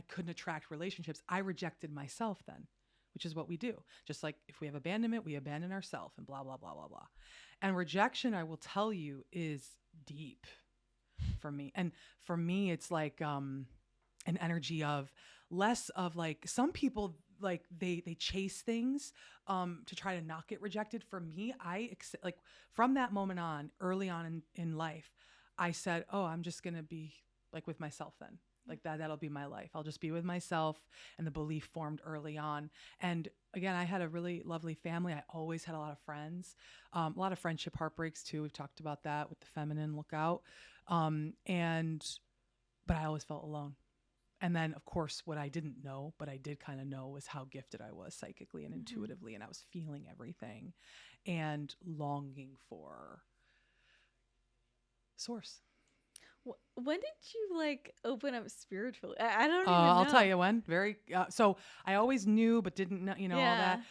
couldn't attract relationships. I rejected myself then, which is what we do. Just like if we have abandonment, we abandon ourselves and blah, blah, blah, blah, blah. And rejection, I will tell you, is deep for me. And for me, it's like an energy of less of like, some people, like they chase things to try to not get rejected. For me, like from that moment on, early on in life, I said, oh, I'm just going to be like with myself then. Like that'll be my life. I'll just be with myself. And the belief formed early on. And again, I had a really lovely family. I always had a lot of friends, a lot of friendship heartbreaks too. We've talked about that with the feminine lookout. But I always felt alone. And then of course, what I didn't know, but I did kind of know, was how gifted I was psychically and intuitively. And I was feeling everything and longing for source. When did you like open up spiritually? I don't even know. I'll tell you when. So I always knew, but didn't know, all that.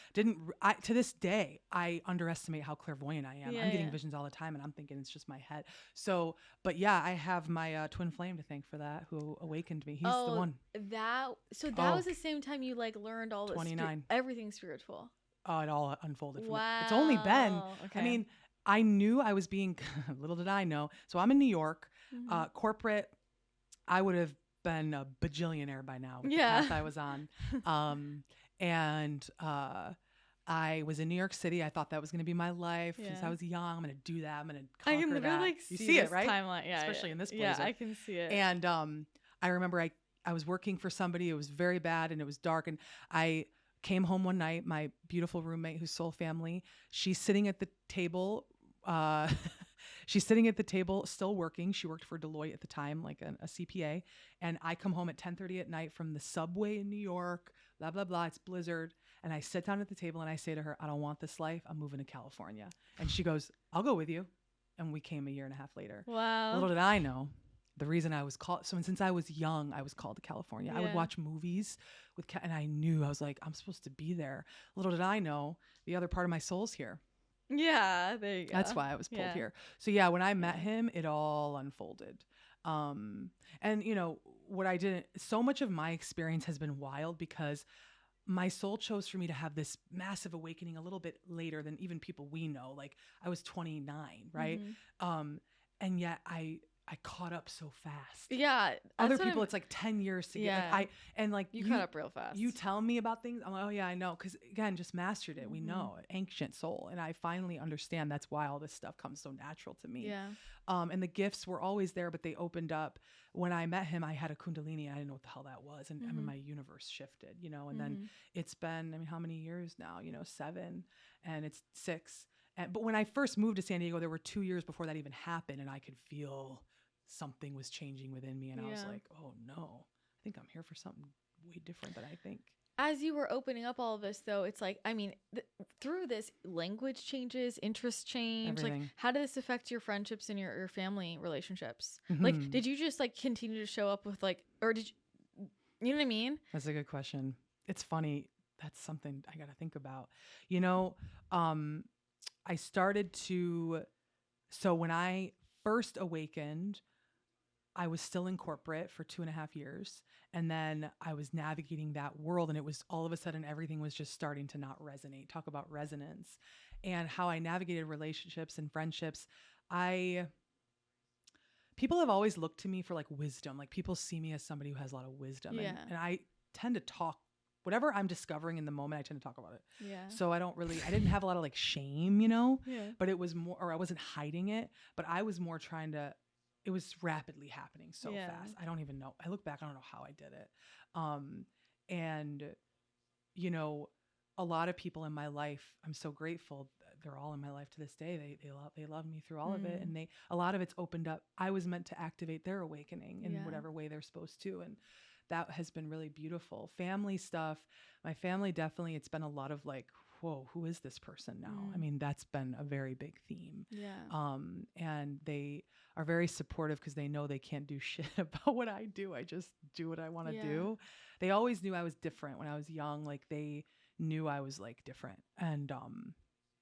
To this day, I underestimate how clairvoyant I am. I'm getting visions all the time and I'm thinking it's just my head. So, but yeah, I have my twin flame to thank for that, who awakened me. He's the one. That was the same time you like learned all this, 29. Everything spiritual. Oh, it all unfolded. Wow. It's only been, okay. I mean, I knew I was being, little did I know. So I'm in New York, corporate. I would have been a bajillionaire by now with the path I was on. I was in New York City. I thought that was going to be my life since I was young. I'm going to do that. I'm going to conquer that. I can literally see it, right? Timeline. Yeah, especially in this blazer. Yeah, I can see it. And I remember I was working for somebody. It was very bad and it was dark. And I came home one night. My beautiful roommate, who's soul family, she's sitting at the table. She's sitting at the table, still working. She worked for Deloitte at the time, like a CPA. And I come home at 10:30 at night from the subway in New York, blah, blah, blah. It's blizzard. And I sit down at the table and I say to her, I don't want this life. I'm moving to California. And she goes, I'll go with you. And we came a year and a half later. Wow. Little did I know the reason I was called. So since I was young, I was called to California. I would watch movies and I knew, I was like, I'm supposed to be there. Little did I know the other part of my soul's here. Yeah, there you go. That's why I was pulled here. So yeah, when I met him, it all unfolded. And you know, what I didn't, so much of my experience has been wild because my soul chose for me to have this massive awakening a little bit later than even people we know. Like I was 29, right? And yet I caught up so fast. Yeah. Other people, it's like 10 years to get, like you caught up real fast. You tell me about things. I'm like, oh yeah, I know. Cause again, just mastered it. We know ancient soul. And I finally understand that's why all this stuff comes so natural to me. Yeah. And the gifts were always there, but they opened up. When I met him, I had a Kundalini. I didn't know what the hell that was. And I mean, my universe shifted, you know, and then it's been, I mean, how many years now, you know, 7 and it's 6. But when I first moved to San Diego, there were 2 years before that even happened. And I could feel something was changing within me. And I was like, oh no, I think I'm here for something way different than I think. As you were opening up all of this though, it's like, I mean, through this language changes, interest change, everything. Like how did this affect your friendships and your family relationships? Like, did you just like continue to show up with like, or did you know what I mean? That's a good question. It's funny. That's something I got to think about, you know. I started to, so when I first awakened, I was still in corporate for 2.5 years. And then I was navigating that world and it was all of a sudden, everything was just starting to not resonate. Talk about resonance and how I navigated relationships and friendships. People have always looked to me for like wisdom. Like people see me as somebody who has a lot of wisdom and I tend to talk whatever I'm discovering in the moment, I tend to talk about it. Yeah. So I didn't have a lot of like shame, you know, but it was more, or I wasn't hiding it, but I was more trying to, it was rapidly happening so fast. I don't even know. I look back, I don't know how I did it. And you know, a lot of people in my life, I'm so grateful. They're all in my life to this day. They love me through all of it. And a lot of it's opened up. I was meant to activate their awakening in whatever way they're supposed to. And that has been really beautiful. Family stuff. My family, definitely, it's been a lot of like, whoa, who is this person now? I mean, that's been a very big theme. Yeah. And they are very supportive because they know they can't do shit about what I do. I just do what I want to do. They always knew I was different when I was young. Like they knew I was like different and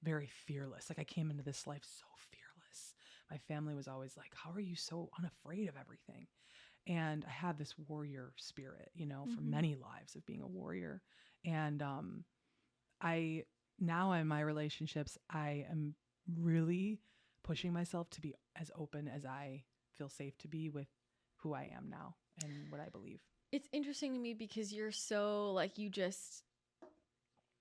very fearless. Like I came into this life so fearless. My family was always like, how are you so unafraid of everything? And I have this warrior spirit, you know, for many lives of being a warrior. And now in my relationships, I am really pushing myself to be as open as I feel safe to be with who I am now and what I believe. It's interesting to me because you're so like, you just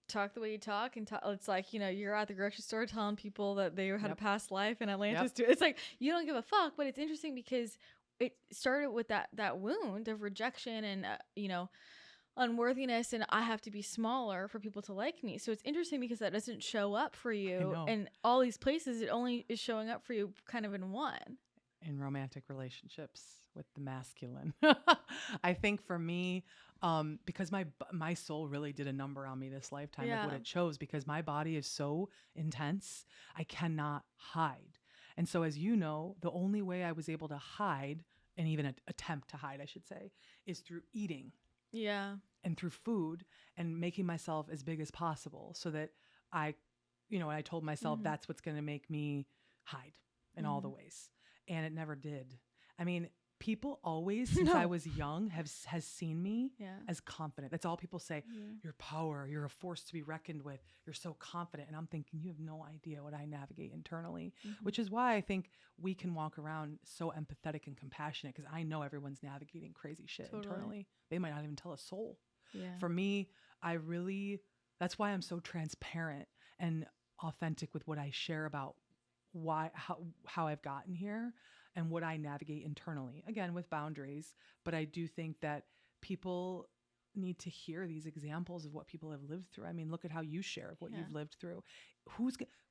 talk the way you talk and it's like, you know, you're at the grocery store telling people that they had a past life in Atlantis too. It's like, you don't give a fuck, but it's interesting because it started with that wound of rejection and, you know, unworthiness and I have to be smaller for people to like me. So it's interesting because that doesn't show up for you in all these places. It only is showing up for you kind of in one. In romantic relationships with the masculine. I think for me, because my soul really did a number on me this lifetime of what it chose, because my body is so intense, I cannot hide. And so as you know, the only way I was able to hide and even attempt to hide, I should say, is through eating. Yeah. And through food and making myself as big as possible so that I told myself that's what's going to make me hide in all the ways. And it never did. I mean, people always, since I was young, has seen me as confident. That's all people say. Your power, you're a force to be reckoned with. You're so confident. And I'm thinking, you have no idea what I navigate internally, which is why I think we can walk around so empathetic and compassionate because I know everyone's navigating crazy shit internally. They might not even tell a soul. Yeah. For me, that's why I'm so transparent and authentic with what I share about how I've gotten here and what I navigate internally, again, with boundaries. But I do think that people need to hear these examples of what people have lived through. I mean, look at how you share of what you've lived through.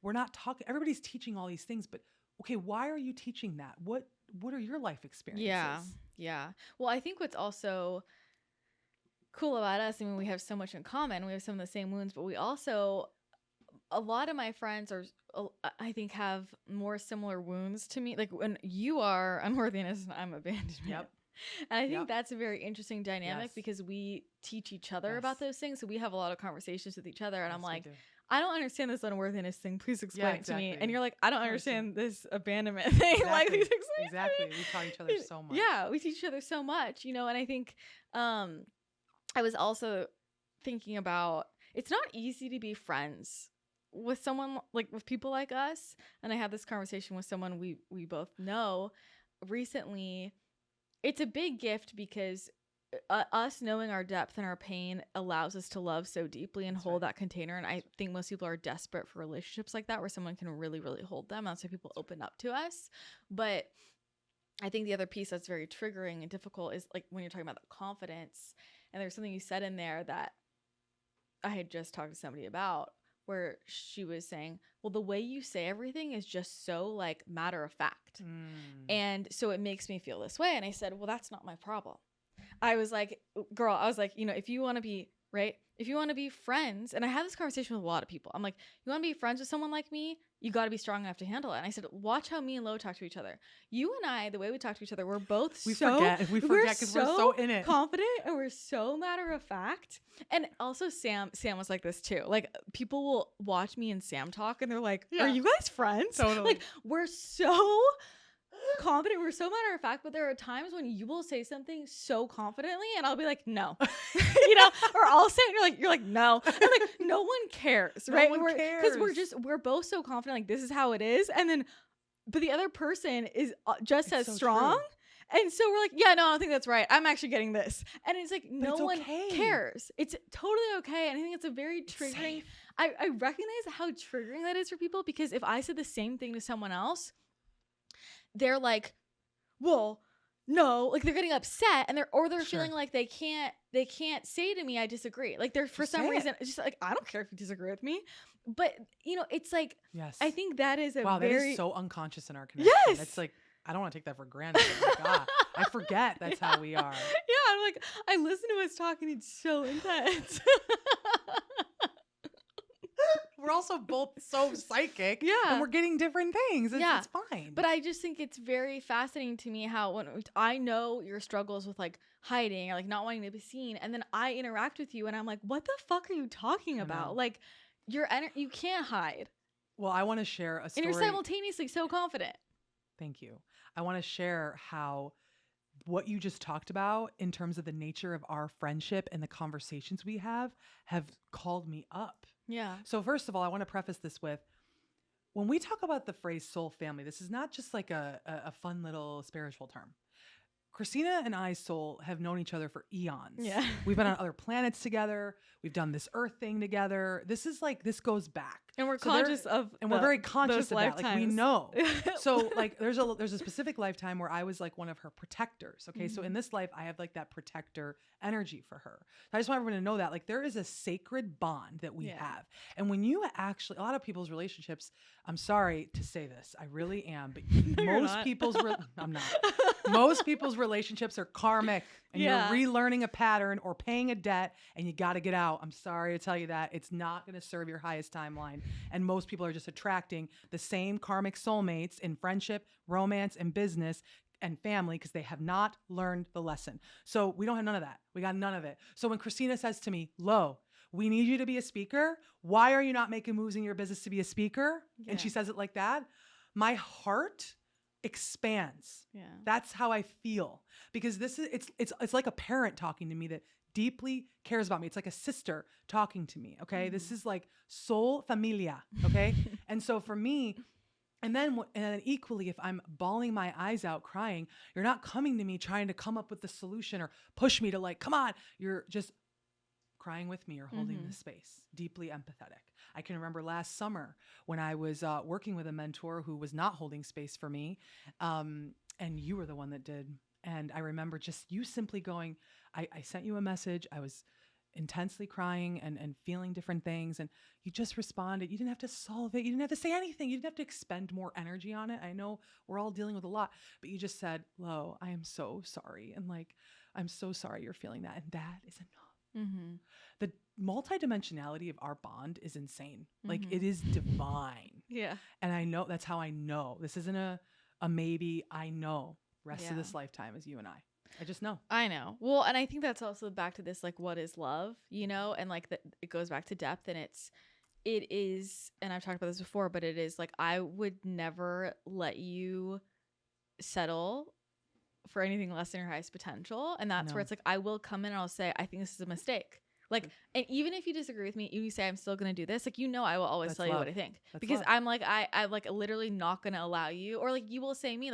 We're not talking, everybody's teaching all these things, but okay, why are you teaching that? What are your life experiences? Yeah. Well, I think what's also cool about us, I mean, we have so much in common. We have some of the same wounds, but we also, a lot of my friends are, I think, have more similar wounds to me. Like when you are unworthiness and I'm abandonment. Yep. And I think that's a very interesting dynamic because we teach each other about those things. So we have a lot of conversations with each other. And I'm like, I don't understand this unworthiness thing. Please explain it to me. And you're like, I don't understand this abandonment thing. Exactly. Like, please explain We taught each other so much. Yeah, we teach each other so much, you know. And I think I was also thinking about, it's not easy to be friends with someone like, with people like us. And I had this conversation with someone we both know recently. It's a big gift because us knowing our depth and our pain allows us to love so deeply and hold that container. And I think most people are desperate for relationships like that, where someone can really, really hold them. That's why people open up to us. But I think the other piece that's very triggering and difficult is like when you're talking about the confidence. And there's something you said in there that I had just talked to somebody about, where she was saying, well, the way you say everything is just so like matter of fact. And so it makes me feel this way. And I said, well, that's not my problem. I was like, girl, I was like, you know, if you want to be if you want to be friends, and I had this conversation with a lot of people. I'm like, you want to be friends with someone like me? You got to be strong enough to handle it. And I said, watch how me and Lo talk to each other. You and I, the way we talk to each other, we're both we forget because we're so in it, confident, and we're so matter of fact. And also Sam was like this too. Like people will watch me and Sam talk and they're like, are you guys friends? Totally. Like we're so confident, we're so matter of fact, but there are times when you will say something so confidently and I'll be like, no. You know, or I'll say it and you're like no. And like no one cares, right? No one cares. Because we're both so confident, like this is how it is. And then but the other person is just as strong. True. And so we're like, yeah, no, I don't think that's right. I'm actually getting this. And it's like, no one cares. It's totally okay. And I think it's a very triggering. I recognize how triggering that is for people, because if I said the same thing to someone else, they're like, well, no, like they're getting upset and they're feeling like they can't say to me, I disagree. Like they're for some reason, it's just like, I don't care if you disagree with me. But you know, it's like, I think that is a that is so unconscious in our connection. Yes. It's like, I don't want to take that for granted. Like, God, I forget that's how we are. Yeah. I'm like, I listen to us talking. It's so intense. We're also both so psychic. Yeah. And we're getting different things. It's fine. But I just think it's very fascinating to me how when I know your struggles with like hiding or like not wanting to be seen, and then I interact with you and I'm like, what the fuck are you talking about? Like you can't hide. Well, I want to share a story. And you're simultaneously so confident. Thank you. I want to share how what you just talked about in terms of the nature of our friendship and the conversations we have called me up. Yeah. So first of all, I want to preface this with, when we talk about the phrase soul family, this is not just like a fun little spiritual term. Christina and I's soul have known each other for eons. Yeah. We've been on other planets together. We've done this Earth thing together. This goes back. And we're conscious of and we're very conscious of that. Like we know. So like there's a specific lifetime where I was like one of her protectors. Okay. Mm-hmm. So in this life, I have like that protector energy for her. So I just want everyone to know that like there is a sacred bond that we have. And when you actually, a lot of people's relationships, I'm sorry to say this, I really am, but most people's, I'm not. Most people's relationships are karmic, and you're relearning a pattern or paying a debt, and you got to get out. I'm sorry to tell you that. It's not going to serve your highest timeline. And most people are just attracting the same karmic soulmates in friendship, romance, and business and family because they have not learned the lesson. So we don't have none of that. We got none of it. So when Christina says to me, Lo, we need you to be a speaker. Why are you not making moves in your business to be a speaker? Yeah. And she says it like that. My heart expands. Yeah. That's how I feel, because this is it's like a parent talking to me that deeply cares about me. It's like a sister talking to me. Okay. Mm. This is like soul familia. Okay. And so for me, and then equally, if I'm bawling my eyes out crying, you're not coming to me trying to come up with the solution or push me to like, come on, you're just crying with me or holding the space, deeply empathetic. I can remember last summer when I was working with a mentor who was not holding space for me. And you were the one that did. And I remember just you simply going, I sent you a message. I was intensely crying and feeling different things. And you just responded. You didn't have to solve it. You didn't have to say anything. You didn't have to expend more energy on it. I know we're all dealing with a lot, but you just said, Lo, I am so sorry. And like, I'm so sorry you're feeling that. And that is enough. Mm-hmm. The multidimensionality of our bond is insane. Like it is divine. Yeah. And I know that's how I know this isn't a maybe. I know rest of this lifetime is you and I just know. I know. Well, and I think that's also back to this, like, what is love, you know? And like that it goes back to depth, and it is, and I've talked about this before, but it is like, I would never let you settle for anything less than your highest potential. And that's where it's like, I will come in and I'll say, I think this is a mistake. Like, and even if you disagree with me, you say, I'm still going to do this. Like, you know, I will always tell you what I think, because I'm like, I'm like literally not going to allow you, or like you will say to me,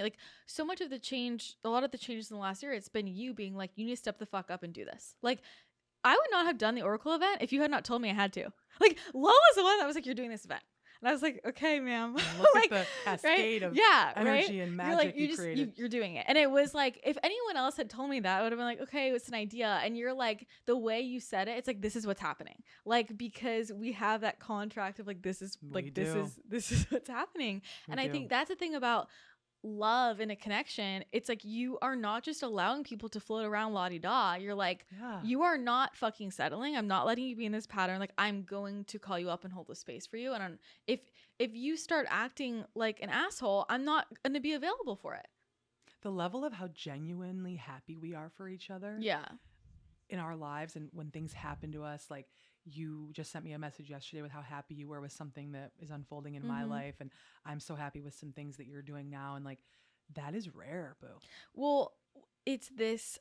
like so much of the change, a lot of the changes in the last year, it's been you being like, you need to step the fuck up and do this. Like, I would not have done the Oracle event if you had not told me I had to. Like, Lo was the one that was like, you're doing this event. And I was like, okay, ma'am. Look like, at the cascade of energy and magic you created. You're doing it. And it was like, if anyone else had told me that, I would have been like, okay, it's an idea. And you're like, the way you said it, it's like, this is what's happening. Like, because we have that contract of like, this is what's happening. And I think that's the thing about love in a connection. It's like, you are not just allowing people to float around la-di-da. You're like, you are not fucking settling. I'm not letting you be in this pattern. Like, I'm going to call you up and hold a space for you. And if you start acting like an asshole, I'm not going to be available for it. The level of how genuinely happy we are for each other in our lives, and when things happen to us, like you just sent me a message yesterday with how happy you were with something that is unfolding in my life, and I'm so happy with some things that you're doing now, and like that is rare, boo. Well, it's this,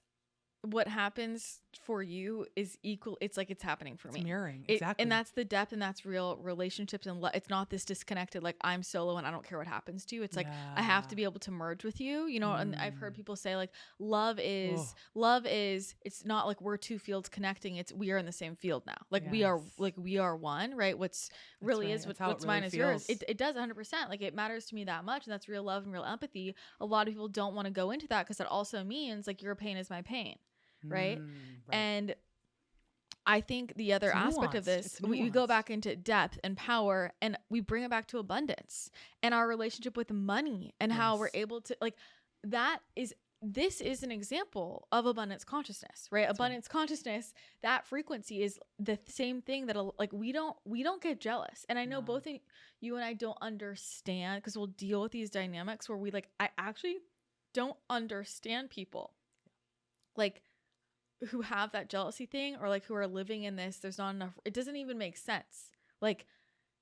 what happens for you is equal. It's like, it's happening for me. Mirroring. Exactly. And that's the depth, and that's real relationships. And it's not this disconnected, like I'm solo and I don't care what happens to you. It's like, I have to be able to merge with you, you know? And I've heard people say like, love is, it's not like we're two fields connecting. It's, we are in the same field now. Like we are one, right? What's really is what's really mine is yours. It does 100%. Like, it matters to me that much. And that's real love and real empathy. A lot of people don't want to go into that, because that also means like your pain is my pain. Right? And I think the other aspect of this, we go back into depth and power, and we bring it back to abundance and our relationship with money, and how we're able to, like, this is an example of abundance consciousness, right? Abundance consciousness, that frequency is the same thing that, like, we don't get jealous. And I know both you and I don't understand, because we'll deal with these dynamics where I actually don't understand people like who have that jealousy thing, or like who are living in this, there's not enough, it doesn't even make sense. Like,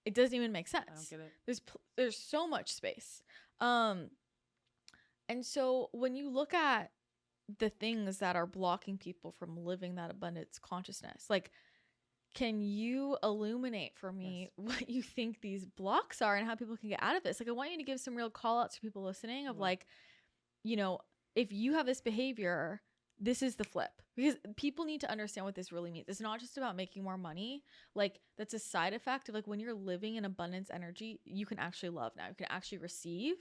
it doesn't even make sense. I don't get it. There's so much space. And so when you look at the things that are blocking people from living that abundance consciousness, like, can you illuminate for me what you think these blocks are and how people can get out of this? Like, I want you to give some real call outs to people listening of like, you know, if you have this behavior, this is the flip, because people need to understand what this really means. It's not just about making more money. Like, that's a side effect of like, when you're living in abundance energy, you can actually love now. You can actually receive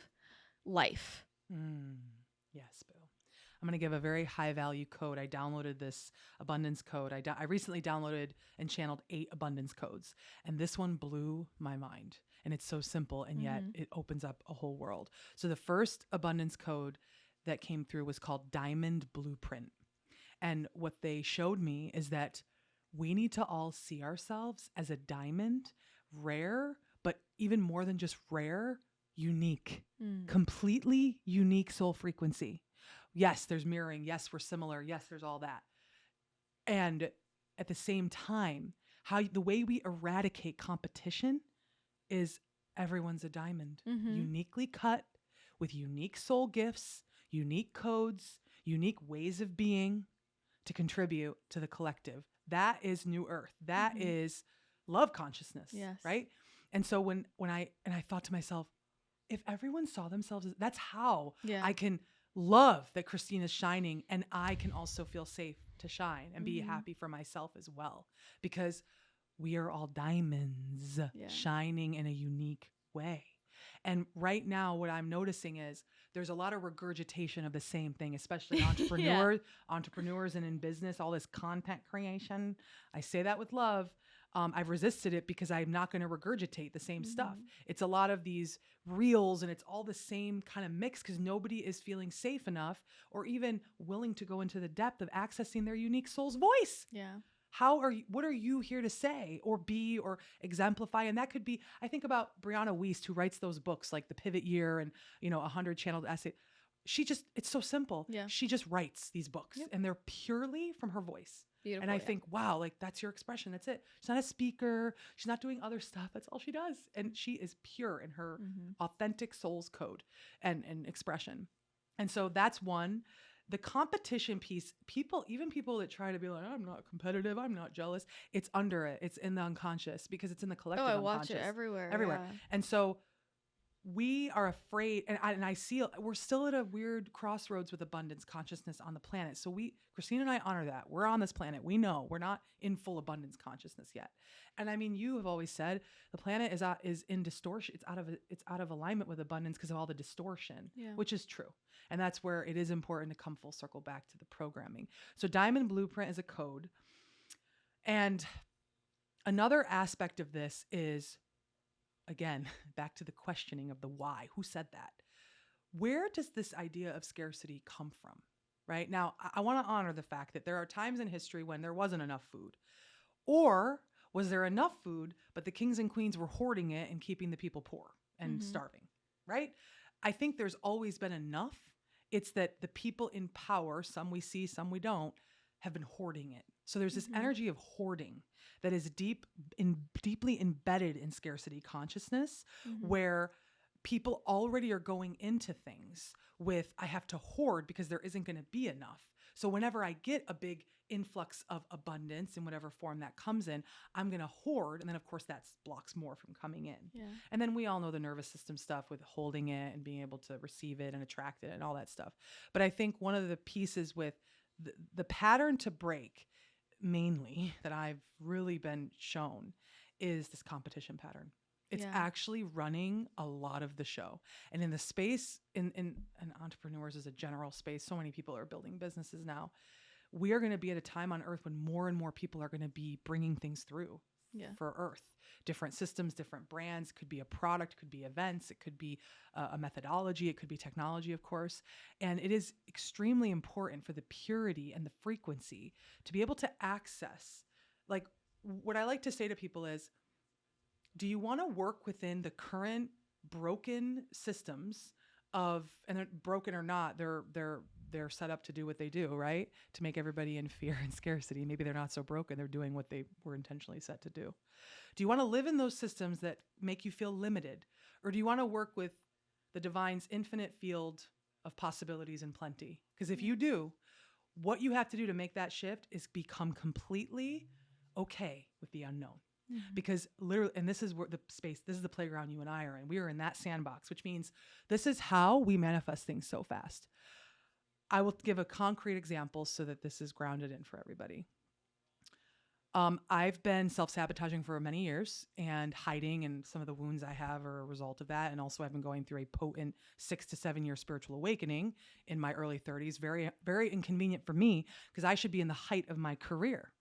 life. Yes, boo. I'm going to give a very high value code. I downloaded this abundance code. I recently downloaded and channeled 8 abundance codes, and this one blew my mind. And it's so simple, and yet it opens up a whole world. So the first abundance code that came through was called Diamond Blueprint. And what they showed me is that we need to all see ourselves as a diamond, rare, but even more than just rare, unique, completely unique soul frequency. Yes, there's mirroring. Yes, we're similar. Yes, there's all that. And at the same time, the way we eradicate competition is everyone's a diamond, uniquely cut with unique soul gifts, unique codes, unique ways of being to contribute to the collective. That is New Earth. That is love consciousness, right? And so when I thought to myself, if everyone saw themselves as, that's how I can love that Christina's shining, and I can also feel safe to shine and be happy for myself as well, because we are all diamonds shining in a unique way. And right now, what I'm noticing is there's a lot of regurgitation of the same thing, especially entrepreneurs and in business, all this content creation. I say that with love. I've resisted it because I'm not going to regurgitate the same stuff. It's a lot of these reels and it's all the same kind of mix because nobody is feeling safe enough or even willing to go into the depth of accessing their unique soul's voice. Yeah. What are you here to say or be or exemplify? And that could be, I think about Brianna Wiest, who writes those books like The Pivot Year and, 100 channeled essay. It's so simple. Yeah. She just writes these books and they're purely from her voice. Beautiful, and I think, wow, like that's your expression. That's it. She's not a speaker. She's not doing other stuff. That's all she does. And she is pure in her authentic soul's code and expression. And so that's one. The competition piece, even people that try to be like, I'm not competitive, I'm not jealous, it's under it. It's in the unconscious because it's in the collective unconscious. I watch it everywhere. Yeah. And so we are afraid, and I see we're still at a weird crossroads with abundance consciousness on the planet. So Christina and I honor that. We're on this planet. We know we're not in full abundance consciousness yet. And I mean, you have always said the planet is in distortion. It's out of alignment with abundance because of all the distortion, which is true. And that's where it is important to come full circle back to the programming. So Diamond Blueprint is a code. And another aspect of this is, again, back to the questioning of the why. Who said that? Where does this idea of scarcity come from? Right? Now, I want to honor the fact that there are times in history when there wasn't enough food. Or was there enough food, but the kings and queens were hoarding it and keeping the people poor and starving? Right? I think there's always been enough. It's that the people in power, some we see, some we don't, have been hoarding it. So there's this energy of hoarding that is deeply embedded in scarcity consciousness, where people already are going into things with, I have to hoard because there isn't going to be enough. So whenever I get a big influx of abundance in whatever form that comes in, I'm going to hoard. And then of course that blocks more from coming in. Yeah. And then we all know the nervous system stuff with holding it and being able to receive it and attract it and all that stuff. But I think one of the pieces with the pattern to break mainly that I've really been shown is this competition pattern. It's actually running a lot of the show. And in the space, in entrepreneurs as a general space, so many people are building businesses now. We are going to be at a time on earth when more and more people are going to be bringing things through for earth. Different systems, different brands. Could be a product, could be events, it could be a methodology, it could be technology, of course. And it is extremely important for the purity and the frequency to be able to access. Like, what I like to say to people is, do you want to work within the current broken systems of, and they're broken or not, they're set up to do what they do, right? To make everybody in fear and scarcity. Maybe they're not so broken. They're doing what they were intentionally set to do. Do you want to live in those systems that make you feel limited? Or do you want to work with the divine's infinite field of possibilities and plenty? Because if you do, what you have to do to make that shift is become completely okay with the unknown. Because literally, and this is where this is the playground you and I are in. We are in that sandbox, which means this is how we manifest things so fast. I will give a concrete example so that this is grounded in for everybody. I've been self-sabotaging for many years and hiding, and some of the wounds I have are a result of that. And also I've been going through a potent 6 to 7 year spiritual awakening in my early 30s. Very, very inconvenient for me because I should be in the height of my career.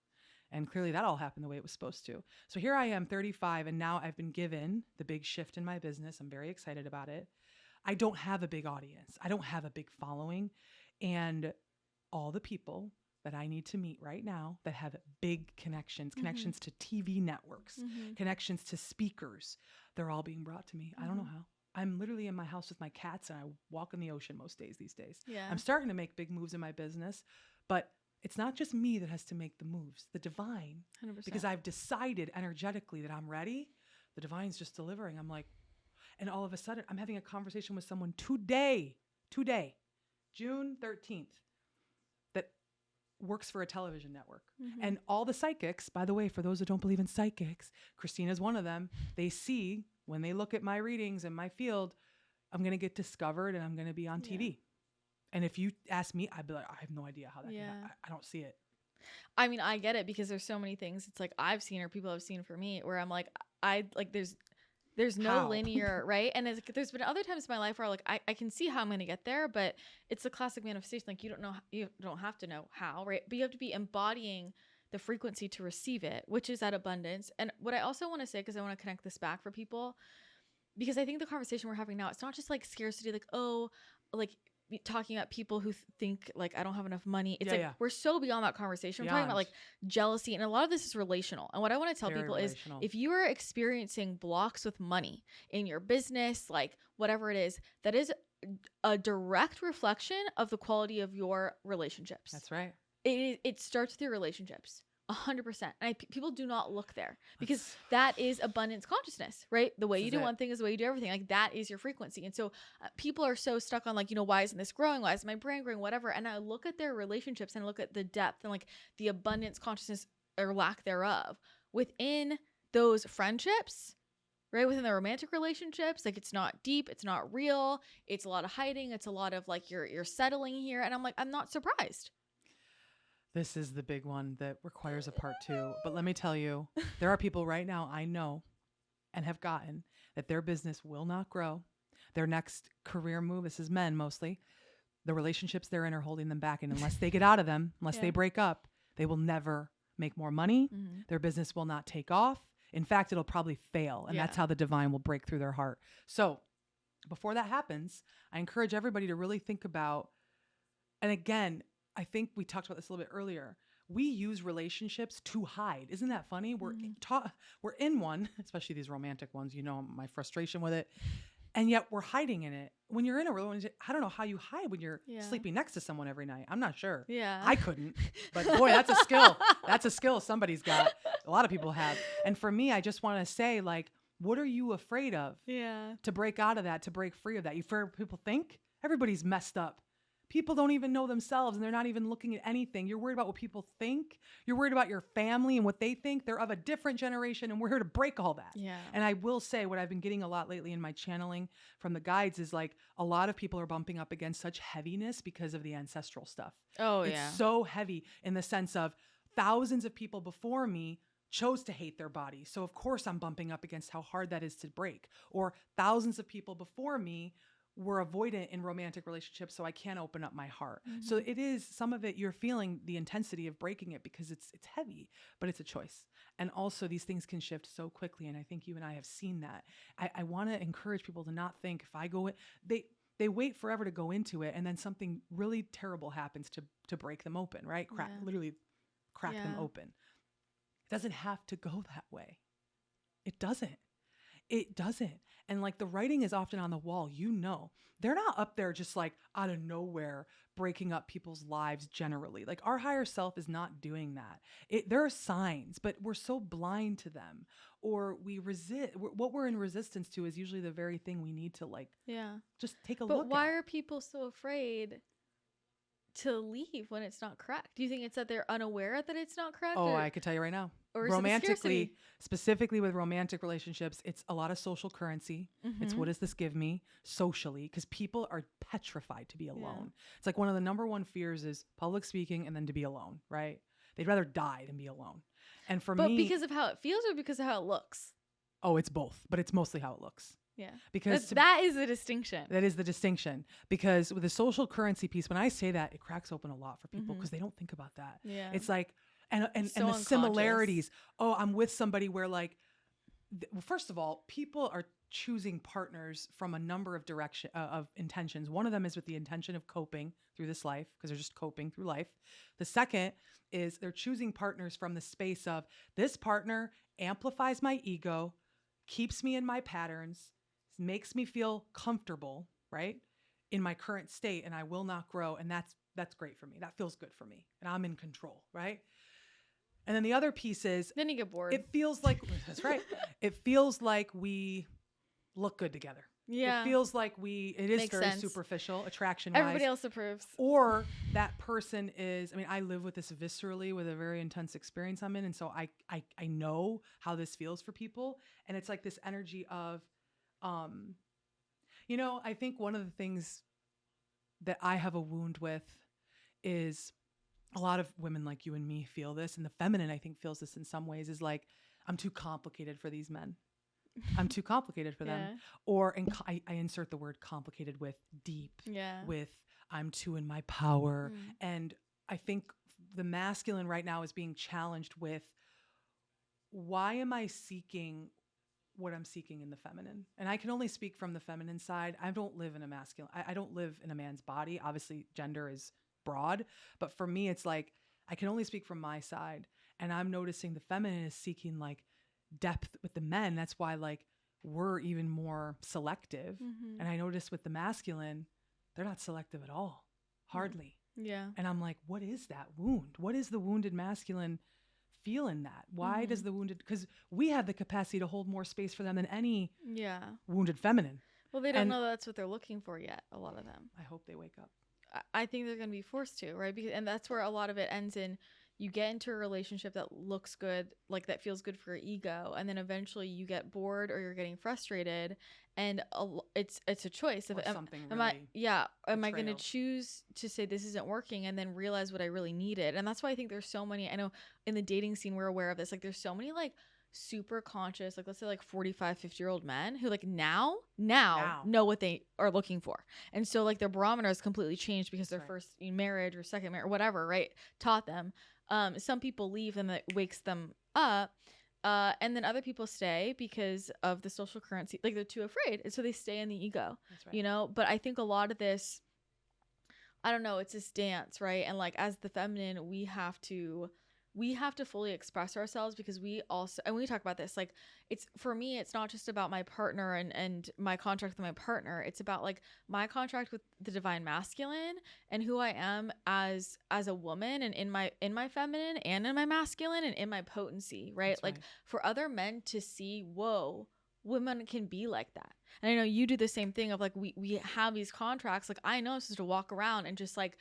And clearly that all happened the way it was supposed to. So here I am, 35, and now I've been given the big shift in my business. I'm very excited about it. I don't have a big audience. I don't have a big following. And all the people that I need to meet right now that have big connections to TV networks, connections to speakers, they're all being brought to me. I don't know how. I'm literally in my house with my cats and I walk in the ocean most days these days. Yeah. I'm starting to make big moves in my business, but it's not just me that has to make the moves, the divine, 100%. Because I've decided energetically that I'm ready. The divine's just delivering. I'm like, and all of a sudden I'm having a conversation with someone today, June 13th, that works for a television network. And all the psychics, by the way, for those that don't believe in psychics, Christina's one of them. They see when they look at my readings and my field, I'm going to get discovered and I'm going to be on TV. And if you ask me, I'd be like, I have no idea how that can happen. I don't see it. I mean, I get it because there's so many things. It's like I've seen or people have seen for me where I'm like, there's There's no linear, right? And there's been other times in my life where like I can see how I'm going to get there, but it's the classic manifestation. Like you don't have to know how, right? But you have to be embodying the frequency to receive it, which is that abundance. And what I also want to say, because I want to connect this back for people, because I think the conversation we're having now, it's not just like scarcity, like, oh, like talking about people who think like I don't have enough money. It's we're so beyond that conversation. We're talking about like jealousy, and a lot of this is relational. And what I want to tell people is, if you are experiencing blocks with money in your business, like whatever it is, that is a direct reflection of the quality of your relationships. That's right. It starts with your relationships. 100%. And people do not look there, because that is abundance consciousness, right? The way you do one thing is the way you do everything. Like that is your frequency. And so people are so stuck on like, why isn't this growing? Why isn't my brand growing? Whatever. And I look at their relationships and look at the depth and like the abundance consciousness or lack thereof within those friendships, right? Within the romantic relationships. Like it's not deep. It's not real. It's a lot of hiding. It's a lot of like, you're settling here. And I'm like, I'm not surprised. This is the big one that requires a part 2. But let me tell you, there are people right now I know and have gotten that their business will not grow. Their next career move, this is men mostly, the relationships they're in are holding them back. And unless they get out of them, unless they break up, they will never make more money. Mm-hmm. Their business will not take off. In fact, it'll probably fail. And that's how the divine will break through their heart. So before that happens, I encourage everybody to really think about, and again, I think we talked about this a little bit earlier. We use relationships to hide. Isn't that funny? We're in one, especially these romantic ones, my frustration with it. And yet we're hiding in it. When you're in a relationship, I don't know how you hide when you're sleeping next to someone every night. I'm not sure. Yeah. I couldn't. But boy, that's a skill. That's a skill somebody's got. A lot of people have. And for me, I just want to say, like, what are you afraid of? Yeah. To break out of that, to break free of that. You afraid people think? Everybody's messed up. People don't even know themselves, and they're not even looking at anything. You're worried about what people think. You're worried about your family and what they think. They're of a different generation, and we're here to break all that. Yeah. And I will say, what I've been getting a lot lately in my channeling from the guides is like a lot of people are bumping up against such heaviness because of the ancestral stuff. Oh, it's so heavy in the sense of thousands of people before me chose to hate their body. So of course I'm bumping up against how hard that is to break. Or thousands of people before me were avoidant in romantic relationships, so I can't open up my heart. Mm-hmm. So it is, some of it, you're feeling the intensity of breaking it because it's heavy, but it's a choice. And also these things can shift so quickly, and I think you and I have seen that. I want to encourage people to not think, if I go in, they wait forever to go into it, and then something really terrible happens to break them open, right? Literally crack them open. It doesn't have to go that way. It doesn't. And like the writing is often on the wall, they're not up there just like out of nowhere breaking up people's lives generally. Like our higher self is not doing that. There are signs, but we're so blind to them, or we resist. What we're in resistance to is usually the very thing we need to just take a look at. But why are people so afraid to leave when it's not correct? Do you think it's that they're unaware that it's not correct? Oh, I could tell you right now. Or romantically, specifically with romantic relationships, it's a lot of social currency. Mm-hmm. It's what does this give me socially? Because people are petrified to be alone. Yeah. It's like one of the number one fears is public speaking and then to be alone, right? They'd rather die than be alone. And for me... But because of how it feels or because of how it looks? Oh, it's both, but it's mostly how it looks. Yeah. Because that is the distinction. That is the distinction. Because with the social currency piece, when I say that, it cracks open a lot for people because they don't think about that. Yeah. It's like, and the similarities. Oh, I'm with somebody where like, first of all, people are choosing partners from a number of of intentions. One of them is with the intention of coping through this life, because they're just coping through life. The second is they're choosing partners from the space of, this partner amplifies my ego, keeps me in my patterns, makes me feel comfortable, right, in my current state, and I will not grow. And that's great for me. That feels good for me. And I'm in control, right? And then the other piece is, then you get bored. It feels like, that's right. It feels like we look good together. Yeah. It feels like it is Makes very sense. Superficial, attraction-wise. Everybody else approves. Or that person is, I live with this viscerally with a very intense experience I'm in. And so I know how this feels for people. And it's like this energy of, I think one of the things that I have a wound with is, a lot of women like you and me feel this, and the feminine, I think, feels this in some ways, is like, I'm too complicated for these men. I'm too complicated for them. Or I insert the word complicated with deep, with I'm too in my power. And I think the masculine right now is being challenged with, why am I seeking what I'm seeking in the feminine? And I can only speak from the feminine side. I don't live in a masculine, I don't live in a man's body. Obviously, gender is broad, but for me, it's like, I can only speak from my side. And I'm noticing the feminine is seeking like depth with the men. That's why like we're even more selective. And I notice with the masculine, they're not selective at all. Hardly. Yeah. And I'm like, what is that wound? What is the wounded masculine feel in that? Why does the wounded, because we have the capacity to hold more space for them than any wounded feminine. Well, they don't know that's what they're looking for yet, a lot of them. I hope they wake up. I think they're going to be forced to, right? And that's where a lot of it ends in. You get into a relationship that looks good, like that feels good for your ego, and then eventually you get bored or you're getting frustrated, and it's a choice of am I going to choose to say this isn't working and then realize what I really needed? And that's why I think there's so many, I know in the dating scene we're aware of this, like there's so many like super conscious, like let's say like 45, 50-year-old men who like now know what they are looking for. And so like their barometer has completely changed because their first marriage or second marriage or whatever, right, taught them. Some people leave and that wakes them up. And then other people stay because of the social currency. Like they're too afraid. And so they stay in the ego, but I think a lot of this, I don't know, it's this dance, right? And like as the feminine, we have to fully express ourselves, because we also, and we talk about this, like it's, for me, it's not just about my partner and my contract with my partner. It's about like my contract with the divine masculine and who I am as a woman, and in my feminine and in my masculine and in my potency, right? That's like for other men to see, whoa, women can be like that. And I know you do the same thing of like, we have these contracts. Like I know I'm supposed to walk around and just like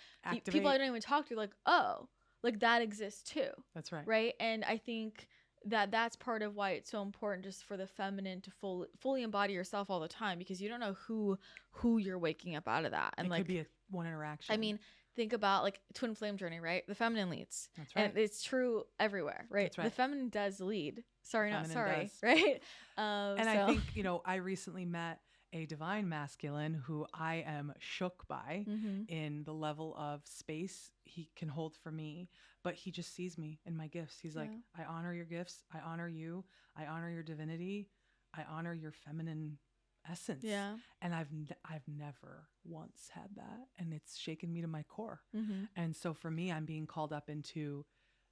people I don't even talk to, like, oh, like that exists too. That's right. Right. And I think that's part of why it's so important just for the feminine to fully embody yourself all the time, because you don't know who you're waking up out of that. And it could be one interaction. I mean, think about like twin flame journey, right? The feminine leads. That's right. And it's true everywhere, right? That's right. The feminine does lead. Sorry, not sorry. Does. Right. And I think, I recently met a divine masculine who I am shook by in the level of space he can hold for me, but he just sees me in my gifts. He's like, I honor your gifts. I honor you. I honor your divinity. I honor your feminine essence. Yeah. And I've never once had that. And it's shaken me to my core. And so for me, I'm being called up into,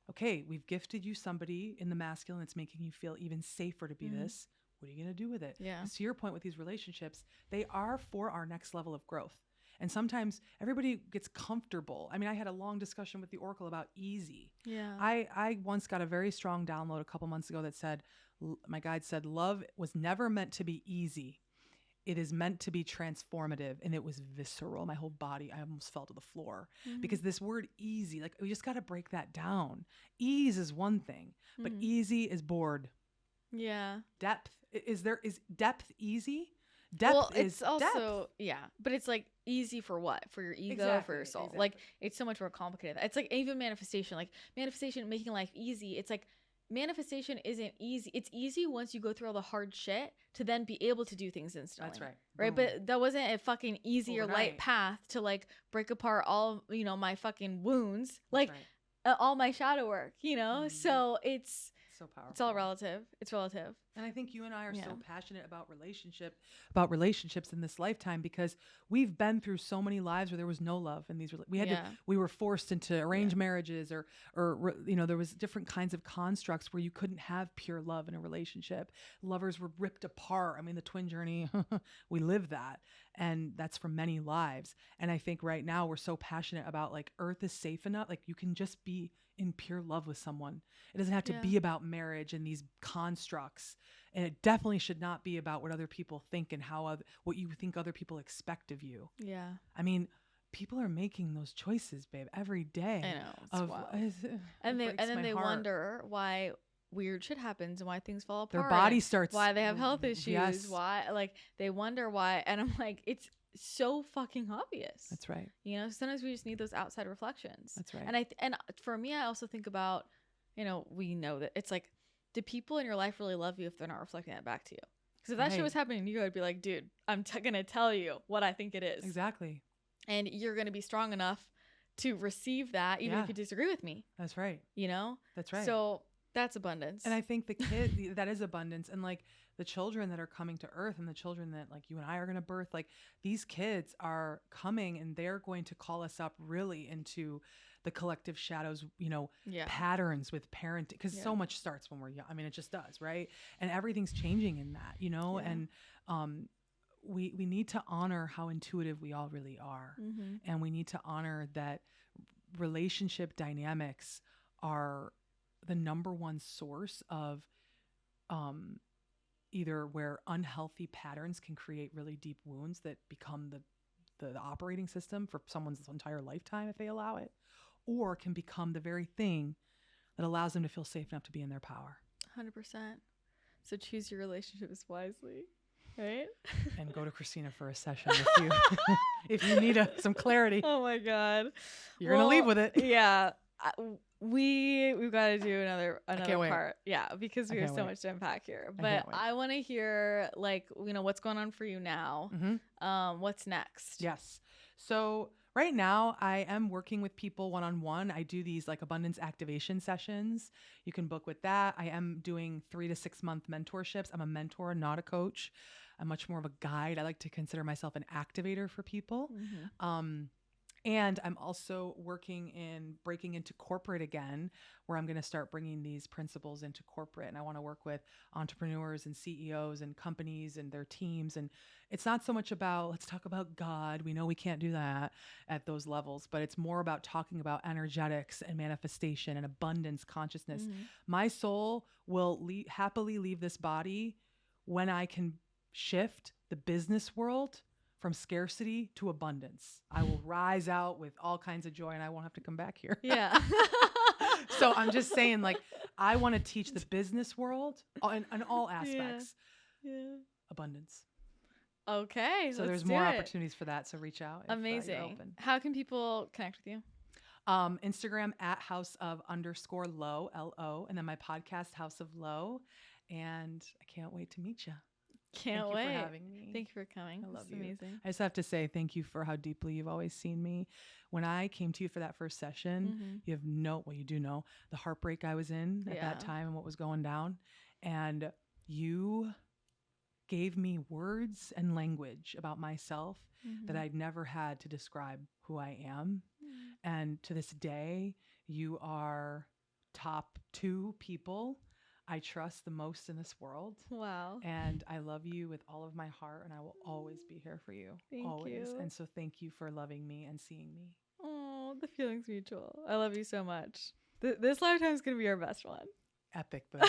okay, we've gifted you somebody in the masculine that's making you feel even safer to be this. What are you going to do with it? Yeah. To your point with these relationships, they are for our next level of growth. And sometimes everybody gets comfortable. I mean, I had a long discussion with the Oracle about easy. Yeah. I once got a very strong download a couple months ago that said, my guide said, love was never meant to be easy. It is meant to be transformative. And it was visceral. My whole body, I almost fell to the floor because this word easy, like we just got to break that down. Ease is one thing, but easy is bored. Yeah. Depth. Is depth easy? Depth is also depth. But it's like easy for what? For your ego, for your soul. Exactly. Like it's so much more complicated. It's like even manifestation, making life easy. It's like manifestation isn't easy. It's easy once you go through all the hard shit to then be able to do things instantly. That's right. Right. Boom. But that wasn't a fucking easy or light path to like break apart all, my fucking wounds, all my shadow work, So it's so powerful. It's all relative. It's relative. And I think you and I are so passionate about relationships in this lifetime because we've been through so many lives where there was no love in these. We were forced into arranged marriages or there was different kinds of constructs where you couldn't have pure love in a relationship. Lovers were ripped apart. I mean, the twin journey, we live that. And that's from many lives. And I think right now we're so passionate about like Earth is safe enough. Like you can just be in pure love with someone. It doesn't have to be about marriage and these constructs. And it definitely should not be about what other people think and what you think other people expect of you. Yeah. I mean, people are making those choices, babe, every day. I know. It's wild. And then they wonder why weird shit happens and why things fall apart. Their body starts. Why they have health issues. Yes. Why, like, they wonder why. And I'm like, it's so fucking obvious. That's right. Sometimes we just need those outside reflections. That's right. And for me, I also think about, we know that it's like, do people in your life really love you if they're not reflecting that back to you? Because if that shit was happening to you, I'd be like, dude, I'm going to tell you what I think it is. Exactly. And you're going to be strong enough to receive that, even if you disagree with me. That's right. You know? That's right. So that's abundance. And I think the kid, that is abundance. And like the children that are coming to earth and the children that like you and I are going to birth, like these kids are coming and they're going to call us up really into the collective shadows, you know, patterns with parenting, because so much starts when we're young. I mean, it just does, right? And everything's changing in that, you know, and we need to honor how intuitive we all really are. Mm-hmm. And we need to honor that relationship dynamics are the number one source of either where unhealthy patterns can create really deep wounds that become the operating system for someone's entire lifetime if they allow it, or can become the very thing that allows them to feel safe enough to be in their power. 100%. So choose your relationships wisely, right? And go to Christina for a session with you if you need some clarity. Oh my God. You're going to leave with it. Yeah. We've got to do another part. Yeah, because we have so much to unpack here. But I want to hear, like, you know, what's going on for you now. Mm-hmm. What's next? Yes. So right now I am working with people one-on-one. I do these like abundance activation sessions. You can book with that. I am doing 3 to 6 month mentorships. I'm a mentor, not a coach. I'm much more of a guide. I like to consider myself an activator for people. Mm-hmm. And I'm also working in breaking into corporate again, where I'm going to start bringing these principles into corporate. And I want to work with entrepreneurs and CEOs and companies and their teams. And it's not so much about, let's talk about God. We know we can't do that at those levels, but it's more about talking about energetics and manifestation and abundance consciousness. Mm-hmm. My soul will happily leave this body when I can shift the business world from scarcity to abundance. I will rise out with all kinds of joy and I won't have to come back here. Yeah. So I'm just saying, like, I want to teach the business world in all aspects. Yeah. Abundance. Okay. So there's more opportunities for that. So reach out. Amazing. You're open. How can people connect with you? Instagram at house_of_low, LO. And then my podcast, House of Low. And I can't wait to meet you. Can't wait. Thank you for having me. Thank you for coming. I love you. Amazing. I just have to say thank you for how deeply you've always seen me. When I came to you for that first session, mm-hmm. you do know the heartbreak I was in at that time and what was going down. And you gave me words and language about myself mm-hmm. that I'd never had to describe who I am. Mm-hmm. And to this day, you are top 2 people I trust the most in this world. Wow. And I love you with all of my heart, and I will always be here for you. Thank you. And so thank you for loving me and seeing me. Oh, the feeling's mutual. I love you so much. This lifetime is going to be our best one. Epic, though.